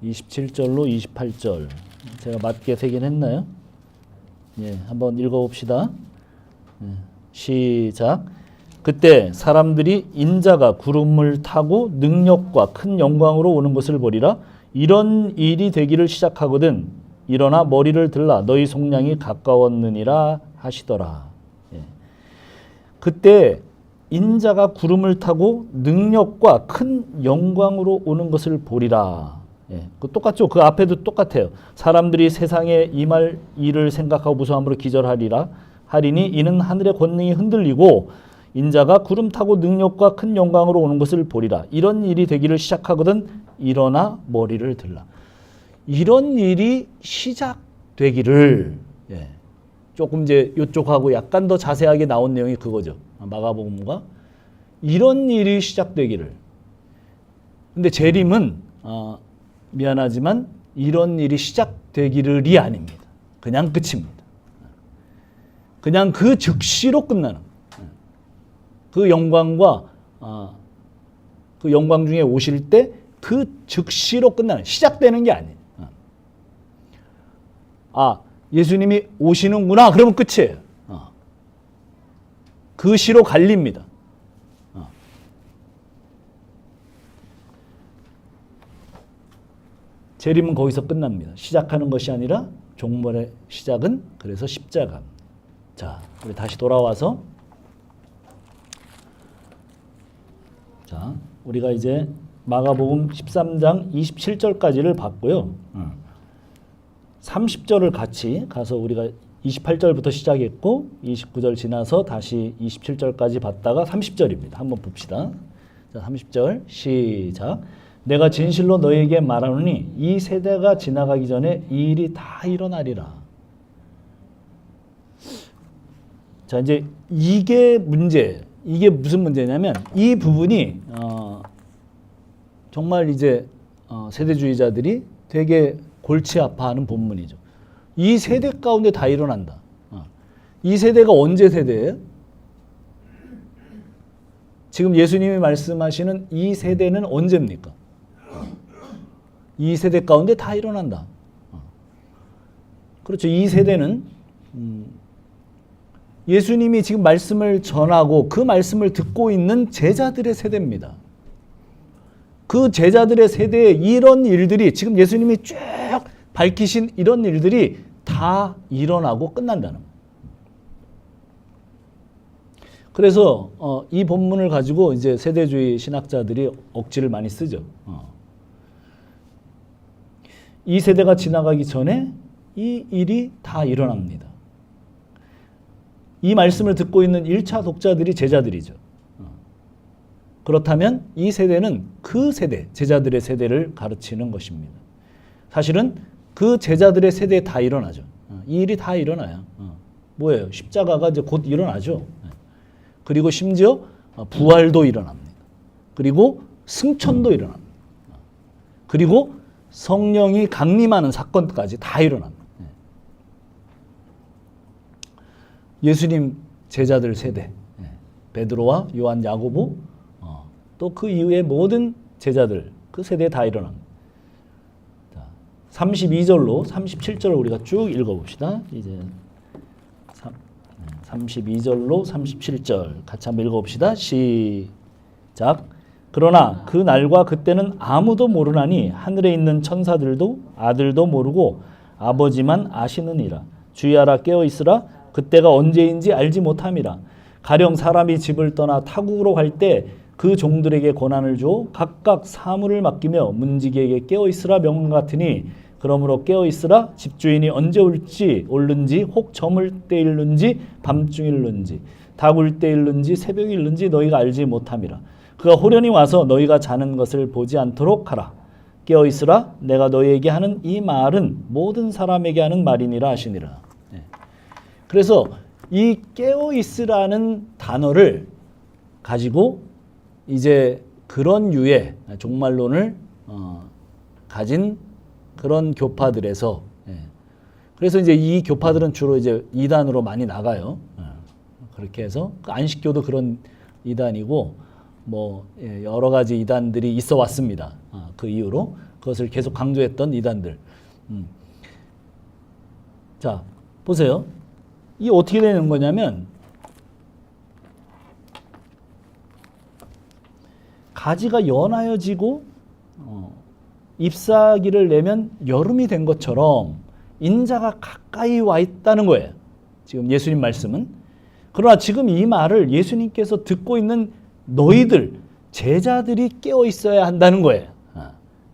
27절로 28절 제가 맞게 세긴 했나요? 예, 한번 읽어봅시다. 시작. 그때 사람들이 인자가 구름을 타고 능력과 큰 영광으로 오는 것을 보리라. 이런 일이 되기를 시작하거든 일어나 머리를 들라 너희 속량이 가까웠느니라 하시더라. 예. 그때 인자가 구름을 타고 능력과 큰 영광으로 오는 것을 보리라. 예, 그 똑같죠. 그 앞에도 똑같아요. 사람들이 세상에 임할 일을 생각하고 무서함으로 기절하리라 하리니 이는 하늘의 권능이 흔들리고 인자가 구름 타고 능력과 큰 영광으로 오는 것을 보리라. 이런 일이 되기를 시작하거든 일어나 머리를 들라. 이런 일이 시작되기를 예, 조금 이제 이쪽하고 약간 더 자세하게 나온 내용이 그거죠. 마가복음과 이런 일이 시작되기를. 근데 재림은 미안하지만 이런 일이 시작되기를이 아닙니다. 그냥 끝입니다. 그냥 그 즉시로 끝나는 그 영광과 그 영광 중에 오실 때 그 즉시로 끝나는 시작되는 게 아니에요. 예수님이 오시는구나 그러면 끝이에요. 그 시로 갈립니다. 재림은 거기서 끝납니다. 시작하는 것이 아니라 종말의 시작은 그래서 십자가. 자, 우리 다시 돌아와서 자, 우리가 이제 마가복음 13장 27절까지를 봤고요. 30절을 같이 가서 우리가 28절부터 시작했고 29절 지나서 다시 27절까지 봤다가 30절입니다. 한번 봅시다. 자, 30절 시작. 내가 진실로 너희에게 말하노니 이 세대가 지나가기 전에 이 일이 다 일어나리라. 자, 이제 이게 문제예요. 이게 무슨 문제냐면 이 부분이 정말 이제 세대주의자들이 되게 골치 아파하는 본문이죠. 이 세대 가운데 다 일어난다. 이 세대가 언제 세대예요? 지금 예수님이 말씀하시는 이 세대는 언제입니까? 이 세대 가운데 다 일어난다. 그렇죠. 이 세대는 예수님이 지금 말씀을 전하고 그 말씀을 듣고 있는 제자들의 세대입니다. 그 제자들의 세대에 이런 일들이 지금 예수님이 쭉 밝히신 이런 일들이 다 일어나고 끝난다는 거예요. 그래서 이 본문을 가지고 이제 세대주의 신학자들이 억지를 많이 쓰죠. 이 세대가 지나가기 전에 이 일이 다 일어납니다. 이 말씀을 듣고 있는 1차 독자들이 제자들이죠. 그렇다면 이 세대는 그 세대, 제자들의 세대를 가르치는 것입니다. 사실은 그 제자들의 세대에 다 일어나죠. 이 일이 다 일어나요. 뭐예요? 십자가가 이제 곧 일어나죠. 그리고 심지어 부활도 일어납니다. 그리고 승천도 일어납니다. 그리고 성령이 강림하는 사건까지 다 일어납니다. 예수님 제자들 세대, 베드로와 요한, 야고보, 또 그 이후의 모든 제자들 그 세대에 다 일어납니다. 32절로 37절을 우리가 쭉 읽어봅시다. 이제 32절로 37절 같이 한번 읽어봅시다. 시작. 그러나 그 날과 그때는 아무도 모르나니 하늘에 있는 천사들도 아들도 모르고 아버지만 아시느니라. 주의하라, 깨어 있으라. 그때가 언제인지 알지 못함이라. 가령 사람이 집을 떠나 타국으로 갈 때 그 종들에게 권한을 줘 각각 사물을 맡기며 문지기에게 깨어 있으라 명령 같으니 그러므로 깨어 있으라. 집주인이 언제 올는지 혹 저물 때일는지 밤중일는지 다굴 때일는지 새벽일는지 너희가 알지 못함이라. 그가 호련히 와서 너희가 자는 것을 보지 않도록 하라. 깨어 있으라. 내가 너희에게 하는 이 말은 모든 사람에게 하는 말이니라 하시니라. 그래서 이 깨어 있으라는 단어를 가지고 이제 그런 유의 종말론을 가진 그런 교파들에서, 그래서 이제 이 교파들은 주로 이제 이단으로 많이 나가요. 그렇게 해서 안식교도 그런 이단이고 뭐 여러 가지 이단들이 있어 왔습니다. 그 이후로 그것을 계속 강조했던 이단들. 자, 보세요. 이 어떻게 되는 거냐면 가지가 연하여지고 잎사귀를 내면 여름이 된 것처럼 인자가 가까이 와 있다는 거예요. 지금 예수님 말씀은. 그러나 지금 이 말을 예수님께서 듣고 있는 너희들 제자들이 깨어 있어야 한다는 거예요.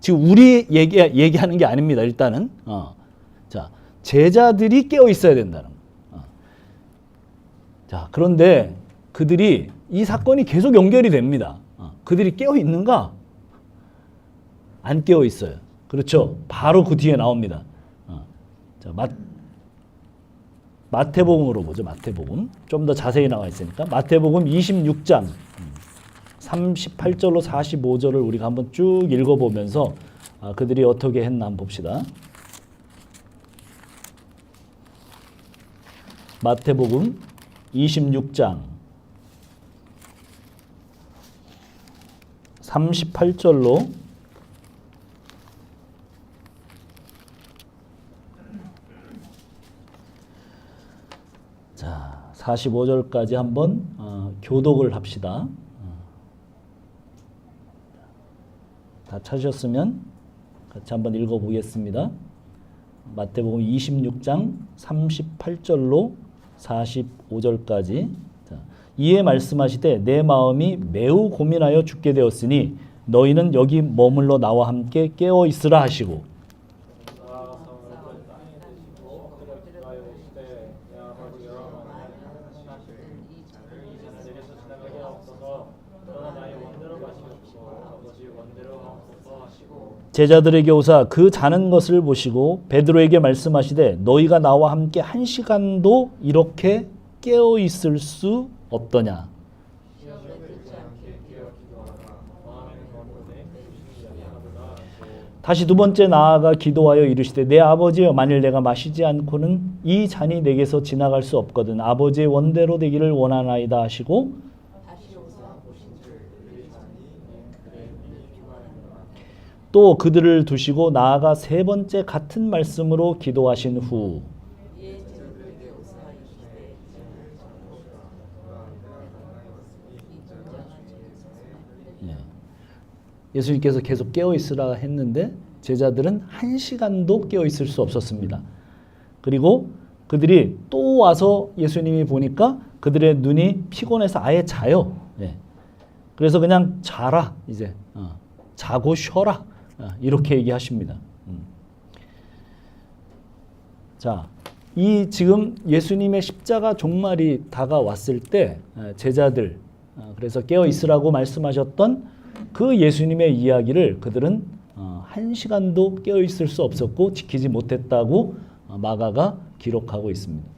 지금 우리 얘기하는 게 아닙니다. 일단은 자, 제자들이 깨어 있어야 된다는 거예요. 자, 그런데 그들이 이 사건이 계속 연결이 됩니다. 그들이 깨어 있는가? 안 깨어 있어요. 그렇죠? 바로 그 뒤에 나옵니다. 자, 마태복음으로 보죠. 마태복음. 좀 더 자세히 나와 있으니까. 마태복음 26장 38절로 45절을 우리가 한번 쭉 읽어보면서 그들이 어떻게 했나 한번 봅시다. 마태복음 26장 38절로 45절까지 한번 교독을 합시다. 다 찾으셨으면 같이 한번 읽어보겠습니다. 마태복음 26장 38절로 45절까지. 이에 말씀하시되 내 마음이 매우 고민하여 죽게 되었으니 너희는 여기 머물러 나와 함께 깨어 있으라 하시고 제자들에게 오사 그 자는 것을 보시고 베드로에게 말씀하시되 너희가 나와 함께 1시간도 이렇게 깨어 있을 수 없더냐. 다시 두 번째 나아가 기도하여 이르시되 내 아버지여 만일 내가 마시지 않고는 이 잔이 내게서 지나갈 수 없거든 아버지의 원대로 되기를 원하나이다 하시고 또 그들을 두시고 나아가 세 번째 같은 말씀으로 기도하신 후 예수님께서 계속 깨어 있으라 했는데 제자들은 1시간도 깨어 있을 수 없었습니다. 그리고 그들이 또 와서 예수님이 보니까 그들의 눈이 피곤해서 아예 자요. 그래서 그냥 자라 이제 자고 쉬어라 이렇게 얘기하십니다. 자, 이 지금 예수님의 십자가 종말이 다가왔을 때 제자들 그래서 깨어 있으라고 말씀하셨던 그 예수님의 이야기를 그들은 1시간도 깨어 있을 수 없었고 지키지 못했다고 마가가 기록하고 있습니다.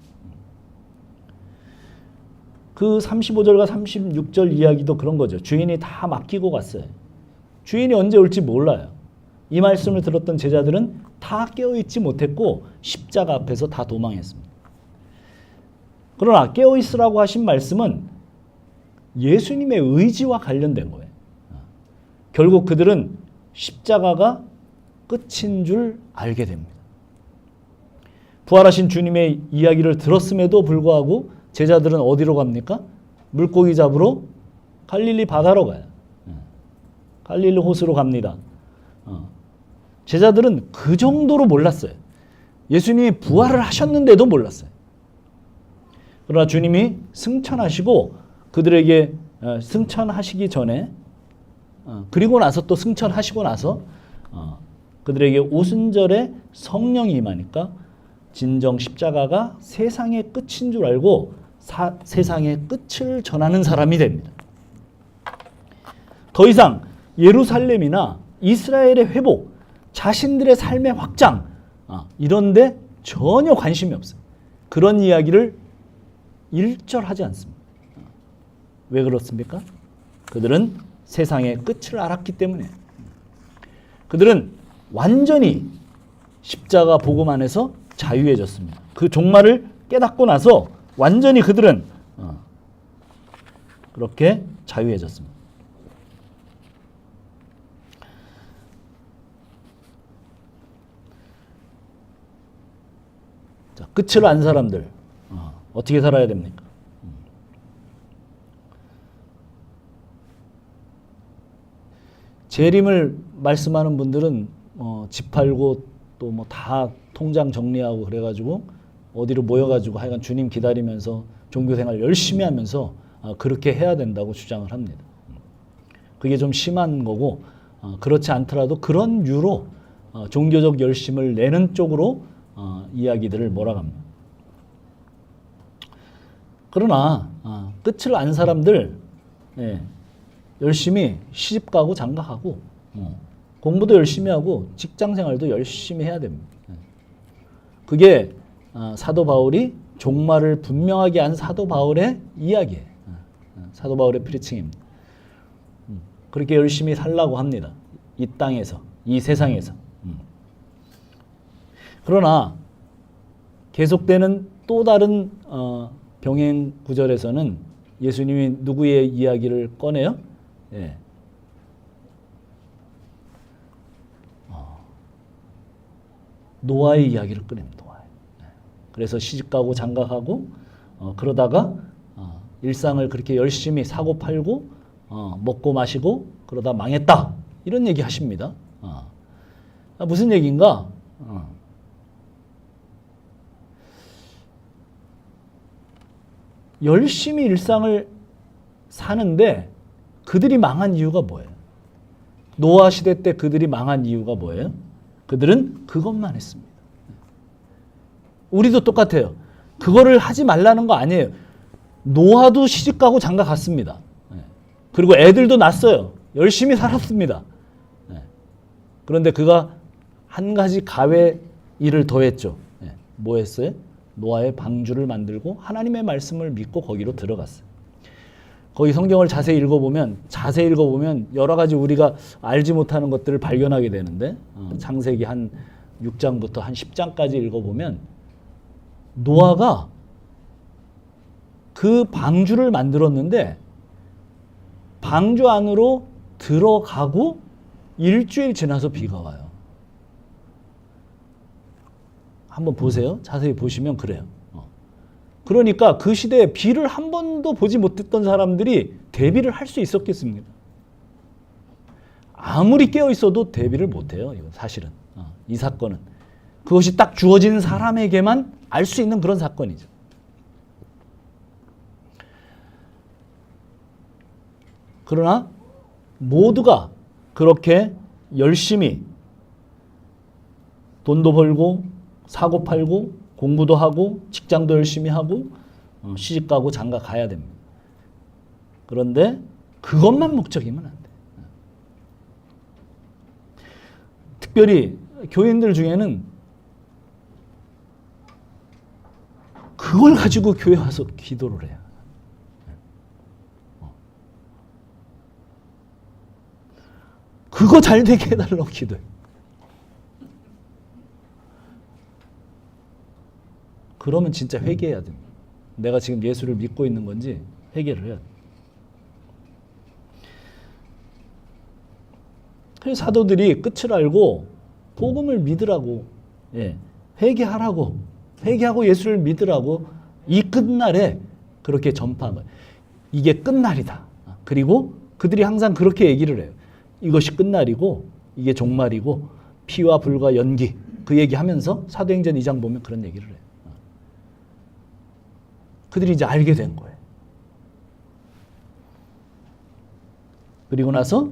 그 35절과 36절 이야기도 그런 거죠. 주인이 다 맡기고 갔어요. 주인이 언제 올지 몰라요. 이 말씀을 들었던 제자들은 다 깨어있지 못했고 십자가 앞에서 다 도망했습니다. 그러나 깨어있으라고 하신 말씀은 예수님의 의지와 관련된 거예요. 결국 그들은 십자가가 끝인 줄 알게 됩니다. 부활하신 주님의 이야기를 들었음에도 불구하고 제자들은 어디로 갑니까? 물고기 잡으러 갈릴리 바다로 가요. 갈릴리 호수로 갑니다. 제자들은 그 정도로 몰랐어요. 예수님이 부활을 하셨는데도 몰랐어요. 그러나 주님이 승천하시고 그들에게 승천하시기 전에 그리고 나서 또 승천하시고 나서 그들에게 오순절에 성령이 임하니까 진정 십자가가 세상의 끝인 줄 알고 세상의 끝을 전하는 사람이 됩니다. 더 이상 예루살렘이나 이스라엘의 회복, 자신들의 삶의 확장 이런데 전혀 관심이 없어요. 그런 이야기를 일절하지 않습니다. 왜 그렇습니까? 그들은 세상의 끝을 알았기 때문에 그들은 완전히 십자가 복음 안에서 자유해졌습니다. 그 종말을 깨닫고 나서 완전히 그들은 그렇게 자유해졌습니다. 자, 끝을 안 사람들 어떻게 살아야 됩니까? 재림을 말씀하는 분들은 집 팔고 또 뭐 다 통장 정리하고 그래가지고 어디로 모여가지고 하여간 주님 기다리면서 종교생활 열심히 하면서 그렇게 해야 된다고 주장을 합니다. 그게 좀 심한 거고 그렇지 않더라도 그런 유로 종교적 열심을 내는 쪽으로 이야기들을 몰아갑니다. 그러나 끝을 안 사람들 열심히 시집가고 장가가고 공부도 열심히 하고 직장생활도 열심히 해야 됩니다. 그게 사도 바울이 종말을 분명하게 한 사도 바울의 이야기예요. 사도 바울의 프리칭입니다. 그렇게 열심히 살라고 합니다. 이 땅에서, 이 세상에서. 그러나 계속되는 또 다른 병행 구절에서는 예수님이 누구의 이야기를 꺼내요? 노아의 이야기를 꺼냅니다. 그래서 시집가고 장가가고 그러다가 일상을 그렇게 열심히 사고 팔고 먹고 마시고 그러다 망했다 이런 얘기 하십니다. 무슨 얘기인가? 열심히 일상을 사는데 그들이 망한 이유가 뭐예요? 노아 시대 때 그들이 망한 이유가 뭐예요? 그들은 그것만 했습니다. 우리도 똑같아요. 그거를 하지 말라는 거 아니에요. 노아도 시집가고 장가 갔습니다. 그리고 애들도 낳았어요. 열심히 살았습니다. 그런데 그가 한 가지 가외 일을 더했죠. 뭐 했어요? 노아의 방주를 만들고 하나님의 말씀을 믿고 거기로 들어갔어요. 거기 성경을 자세히 읽어보면 여러 가지 우리가 알지 못하는 것들을 발견하게 되는데 창세기 한 6장부터 한 10장까지 읽어보면 노아가 그 방주를 만들었는데 방주 안으로 들어가고 일주일 지나서 비가 와요. 한번 보세요. 자세히 보시면 그래요. 그러니까 그 시대에 비를 한 번도 보지 못했던 사람들이 대비를 할 수 있었겠습니까? 아무리 깨어 있어도 대비를 못해요. 이건 사실은 이 사건은 그것이 딱 주어진 사람에게만 알 수 있는 그런 사건이죠. 그러나 모두가 그렇게 열심히 돈도 벌고 사고 팔고 공부도 하고 직장도 열심히 하고 시집 가고 장가 가야 됩니다. 그런데 그것만 목적이면 안 돼. 특별히 교인들 중에는 그걸 가지고 교회 와서 기도를 해요. 그거 잘 되게 해달라고 기도해. 그러면 진짜 회개해야 됩니다. 내가 지금 예수를 믿고 있는 건지 회개를 해야 돼. 그래서 사도들이 끝을 알고 복음을 믿으라고, 회개하라고, 회개하고 예수를 믿으라고 이 끝날에 그렇게 전파한 거예요. 이게 끝날이다. 그리고 그들이 항상 그렇게 얘기를 해요. 이것이 끝날이고 이게 종말이고 피와 불과 연기, 그 얘기하면서 사도행전 2장 보면 그런 얘기를 해요. 그들이 이제 알게 된 거예요. 그리고 나서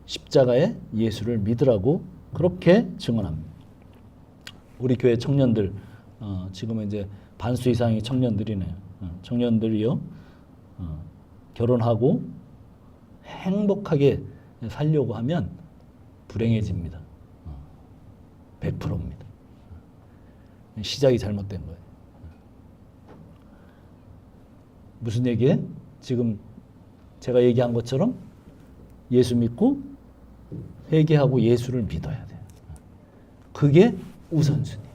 십자가에 예수를 믿으라고 그렇게 증언합니다. 우리 교회 청년들, 지금은 이제 반수 이상의 청년들이네요. 청년들이요, 결혼하고 행복하게 살려고 하면 불행해집니다. 100%입니다. 시작이 잘못된 거예요. 무슨 얘기에? 지금 제가 얘기한 것처럼 예수 믿고 회개하고 예수를 믿어야 돼요. 그게 우선순위예요.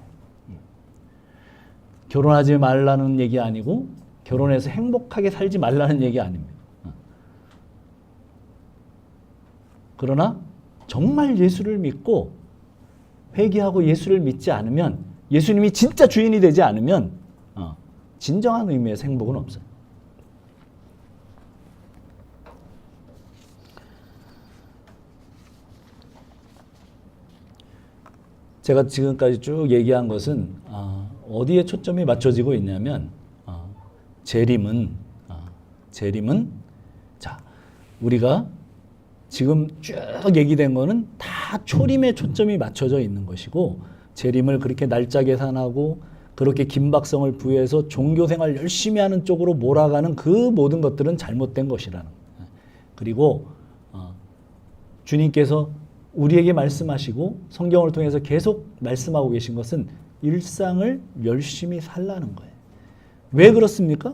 결혼하지 말라는 얘기 아니고 결혼해서 행복하게 살지 말라는 얘기 아닙니다. 그러나 정말 예수를 믿고 회개하고 예수를 믿지 않으면, 예수님이 진짜 주인이 되지 않으면 진정한 의미에서 행복은 없어요. 제가 지금까지 쭉 얘기한 것은 어디에 초점이 맞춰지고 있냐면 재림은 자, 우리가 지금 쭉 얘기된 거는 다 초림에 초점이 맞춰져 있는 것이고, 재림을 그렇게 날짜 계산하고 그렇게 긴박성을 부여해서 종교생활 열심히 하는 쪽으로 몰아가는 그 모든 것들은 잘못된 것이라는 거예요. 그리고 주님께서 우리에게 말씀하시고 성경을 통해서 계속 말씀하고 계신 것은 일상을 열심히 살라는 거예요. 왜 그렇습니까?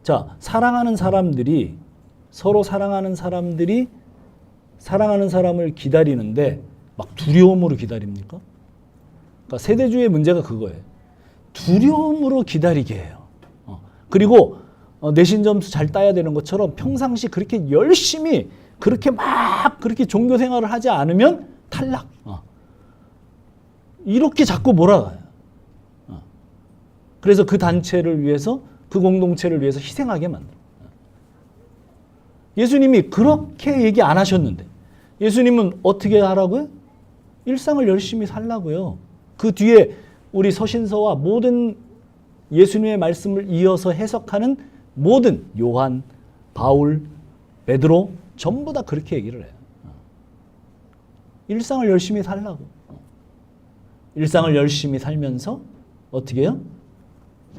자, 사랑하는 사람들이, 서로 사랑하는 사람들이 사랑하는 사람을 기다리는데 막 두려움으로 기다립니까? 그러니까 세대주의의 문제가 그거예요. 두려움으로 기다리게 해요. 그리고 내신 점수 잘 따야 되는 것처럼 평상시 그렇게 열심히 그렇게 막 그렇게 종교 생활을 하지 않으면 탈락. 이렇게 자꾸 몰아가요. 그래서 그 단체를 위해서, 그 공동체를 위해서 희생하게 만들어요. 예수님이 그렇게 얘기 안 하셨는데 예수님은 어떻게 하라고요? 일상을 열심히 살라고요. 그 뒤에 우리 서신서와 모든 예수님의 말씀을 이어서 해석하는 모든 요한, 바울, 베드로 전부 다 그렇게 얘기를 해요. 일상을 열심히 살라고. 일상을 열심히 살면서 어떻게 해요?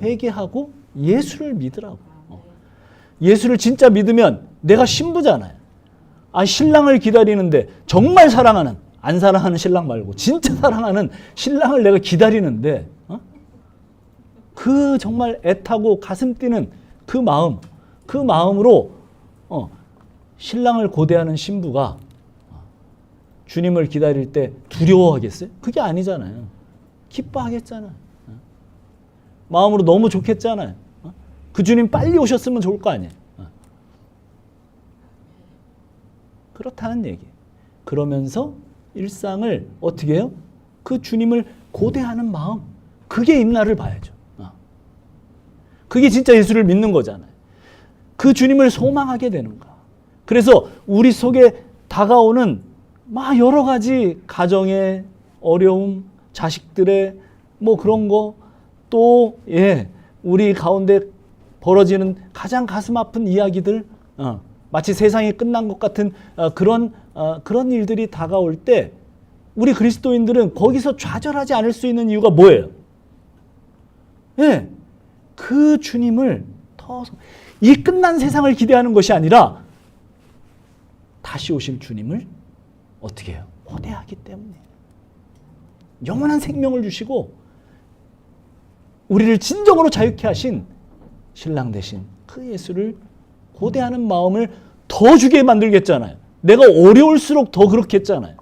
회개하고 예수를 믿으라고. 예수를 진짜 믿으면 내가 신부잖아요. 신랑을 기다리는데 정말 사랑하는, 안 사랑하는 신랑 말고 진짜 사랑하는 신랑을 내가 기다리는데 그 정말 애타고 가슴 뛰는 그 마음으로 신랑을 고대하는 신부가 주님을 기다릴 때 두려워하겠어요? 그게 아니잖아요. 기뻐하겠잖아요. 마음으로 너무 좋겠잖아요. 그 주님 빨리 오셨으면 좋을 거 아니에요. 그렇다는 얘기. 그러면서 일상을 어떻게 해요? 그 주님을 고대하는 마음, 그게 있나를 봐야죠. 그게 진짜 예수를 믿는 거잖아요. 그 주님을 소망하게 되는 거. 그래서 우리 속에 다가오는 막 여러 가지 가정의 어려움, 자식들의 뭐 그런 거, 또 우리 가운데 벌어지는 가장 가슴 아픈 이야기들, 마치 세상이 끝난 것 같은 그런 일들이 다가올 때 우리 그리스도인들은 거기서 좌절하지 않을 수 있는 이유가 뭐예요? 그 주님을 이 끝난 세상을 기대하는 것이 아니라 다시 오실 주님을 어떻게 해요? 고대하기 때문에. 영원한 생명을 주시고 우리를 진정으로 자유케 하신 신랑 되신 그 예수를 고대하는 마음을 더 주게 만들겠잖아요. 내가 어려울수록 더 그렇게 했잖아요.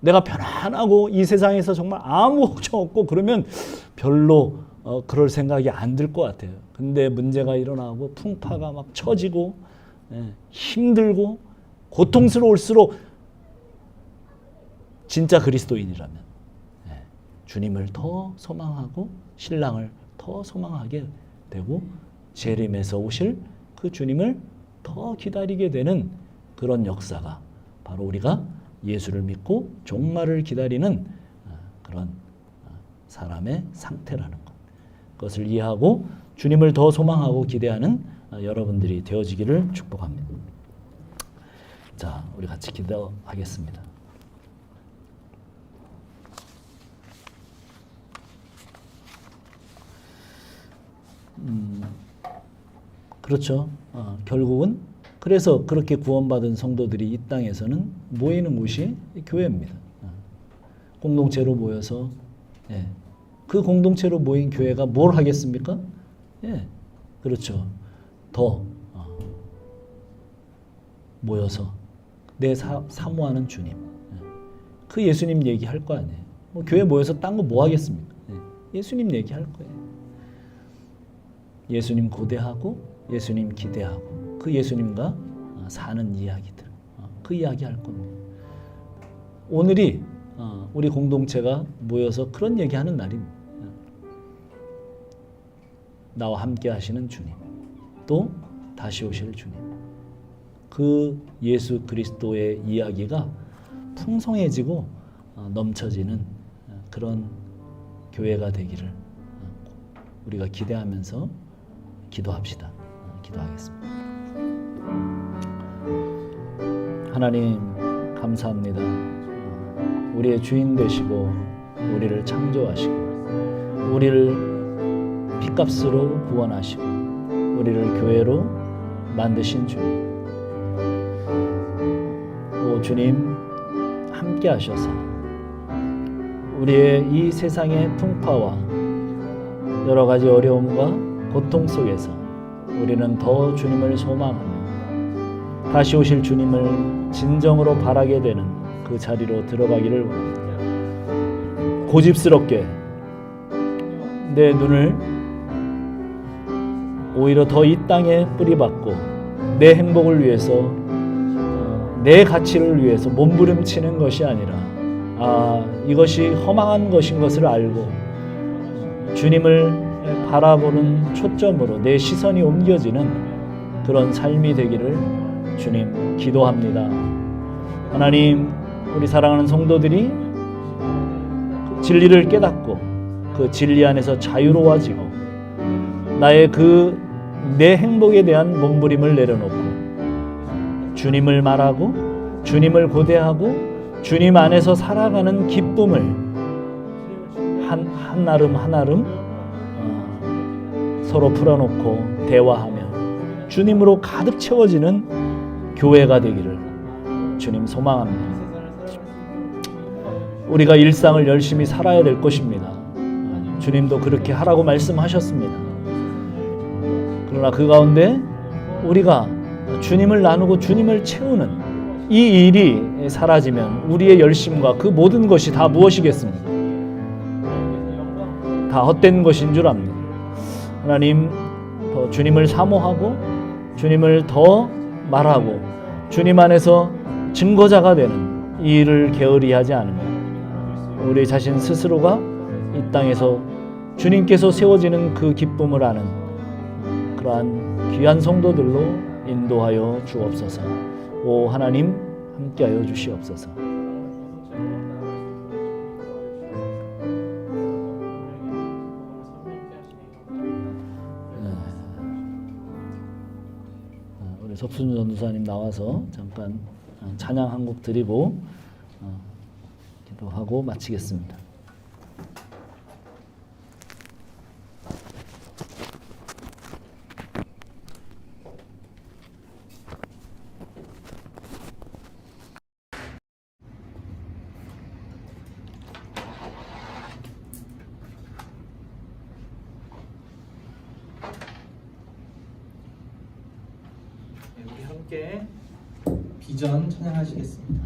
내가 편안하고 이 세상에서 정말 아무 걱정 없고 그러면 별로 그럴 생각이 안 들 것 같아요. 근데 문제가 일어나고 풍파가 막 처지고 힘들고 고통스러울수록 진짜 그리스도인이라면 주님을 더 소망하고 신랑을 더 소망하게 되고 재림에서 오실 그 주님을 더 기다리게 되는 그런 역사가 바로 우리가 예수를 믿고 종말을 기다리는 그런 사람의 상태라는 것. 그것을 이해하고 주님을 더 소망하고 기대하는 여러분들이 되어지기를 축복합니다. 자, 우리 같이 기도하겠습니다. 그렇죠. 결국은 그래서 그렇게 구원받은 성도들이 이 땅에서는 모이는 곳이 교회입니다. 공동체로 모여서 그 공동체로 모인 교회가 뭘 하겠습니까? 그렇죠. 더 모여서 내 사모하는 주님, 그 예수님 얘기할 거 아니에요. 뭐 교회 모여서 딴 거 뭐 하겠습니까? 예수님 얘기할 거예요. 예수님 고대하고 예수님 기대하고 그 예수님과 사는 이야기들, 그 이야기 할 겁니다. 오늘이 우리 공동체가 모여서 그런 얘기하는 날입니다. 나와 함께 하시는 주님, 또 다시 오실 주님, 그 예수 그리스도의 이야기가 풍성해지고 넘쳐지는 그런 교회가 되기를 우리가 기대하면서 기도합시다. 기도하겠습니다. 하나님 감사합니다. 우리의 주인 되시고 우리를 창조하시고 우리를 핏값으로 구원하시고 우리를 교회로 만드신 주님, 오 주님 함께 하셔서 우리의 이 세상의 풍파와 여러 가지 어려움과 고통 속에서 우리는 더 주님을 소망하며 다시 오실 주님을 진정으로 바라게 되는 그 자리로 들어가기를 원합니다. 고집스럽게 내 눈을 오히려 더 이 땅에 뿌리박고 내 행복을 위해서 내 가치를 위해서 몸부림치는 것이 아니라 이것이 허망한 것인 것을 알고 주님을 바라보는 초점으로 내 시선이 옮겨지는 그런 삶이 되기를 주님 기도합니다. 하나님, 우리 사랑하는 성도들이 그 진리를 깨닫고 그 진리 안에서 자유로워지고 나의 내 행복에 대한 몸부림을 내려놓고 주님을 말하고 주님을 고대하고 주님 안에서 살아가는 기쁨을 한나름 서로 풀어놓고 대화하며 주님으로 가득 채워지는 교회가 되기를 주님 소망합니다. 우리가 일상을 열심히 살아야 될 것입니다. 주님도 그렇게 하라고 말씀하셨습니다. 그러나 그 가운데 우리가 주님을 나누고 주님을 채우는 이 일이 사라지면 우리의 열심과 그 모든 것이 다 무엇이겠습니까? 다 헛된 것인 줄 압니다. 하나님, 더 주님을 사모하고 주님을 더 말하고 주님 안에서 증거자가 되는 이 일을 게으리 하지 않으면 우리 자신 스스로가 이 땅에서 주님께서 세워지는 그 기쁨을 아는 그러한 귀한 성도들로 인도하여 주옵소서. 오 하나님 함께하여 주시옵소서. 우리 석순 전도사님 나와서 잠깐 찬양 한 곡 드리고 기도하고 마치겠습니다. 우리 함께 비전 찬양하시겠습니다.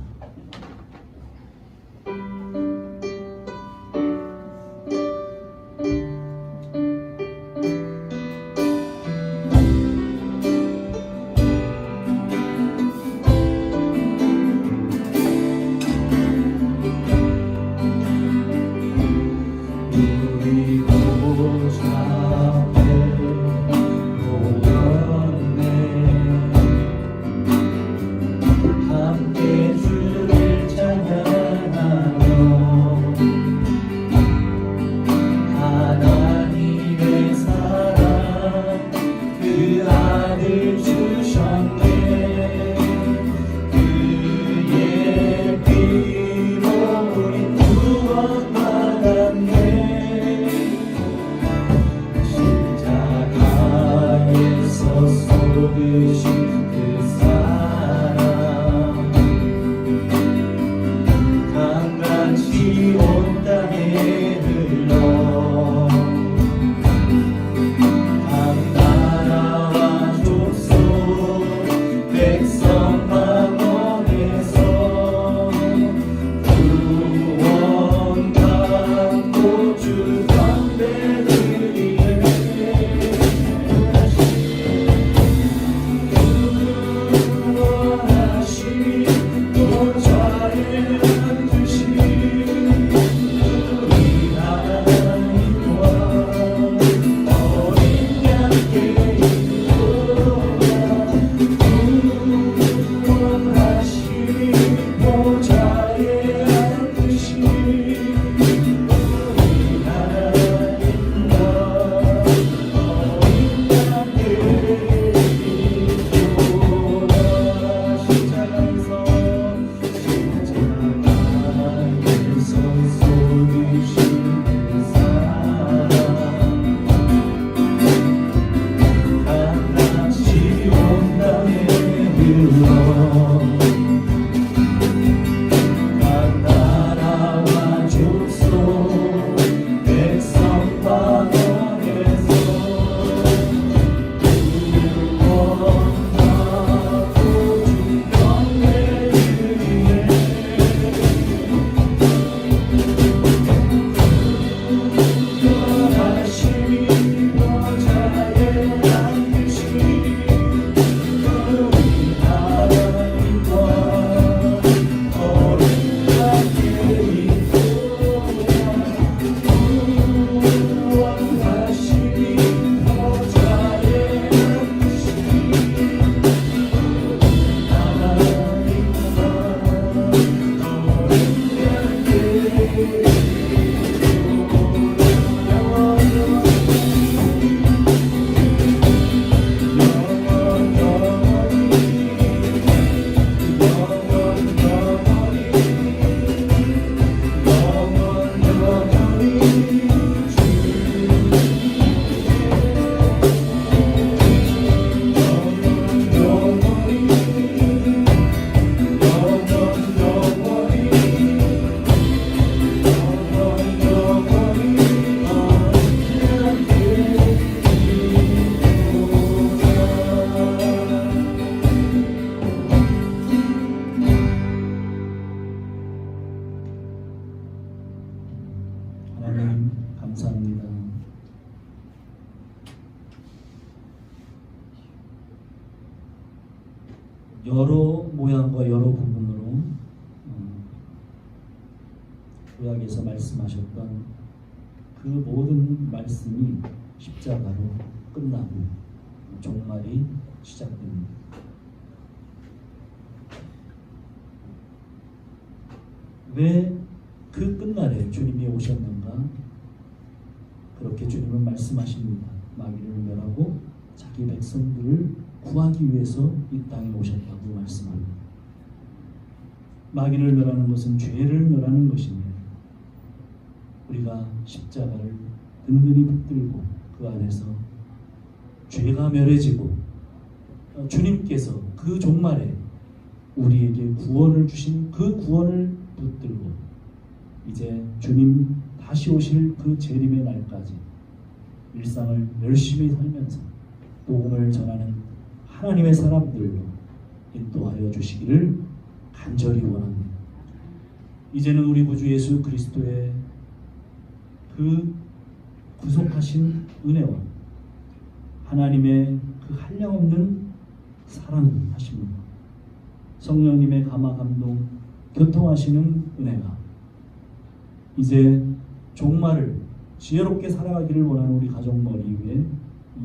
여러 모양과 여러 부분으로 구약에서 말씀하셨던 그 모든 말씀이 십자가로 끝나고 종말이 시작됩니다. 왜 그 끝날에 주님이 오셨는가? 그렇게 주님은 말씀하십니다. 마귀를 멸하고 자기 백성들을 구하기 위해서 이 땅에 오셨다고 말씀합니다. 마귀를 멸하는 것은 죄를 멸하는 것입니다. 우리가 십자가를 든든히 붙들고 그 안에서 죄가 멸해지고 주님께서 그 종말에 우리에게 구원을 주신 그 구원을 붙들고 이제 주님 다시 오실 그 재림의 날까지 일상을 열심히 살면서 복음을 전하는 하나님의 사람들로 인도하여 주시기를 간절히 원합니다. 이제는 우리 구주 예수 그리스도의 그 구속하신 은혜와 하나님의 그 한량없는 사랑하심과 성령님의 감화 감동 교통하시는 은혜가 이제 종말을 지혜롭게 살아가기를 원하는 우리 가족 머리 위에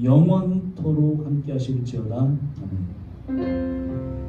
영원토록 함께 하실지어다. 아멘.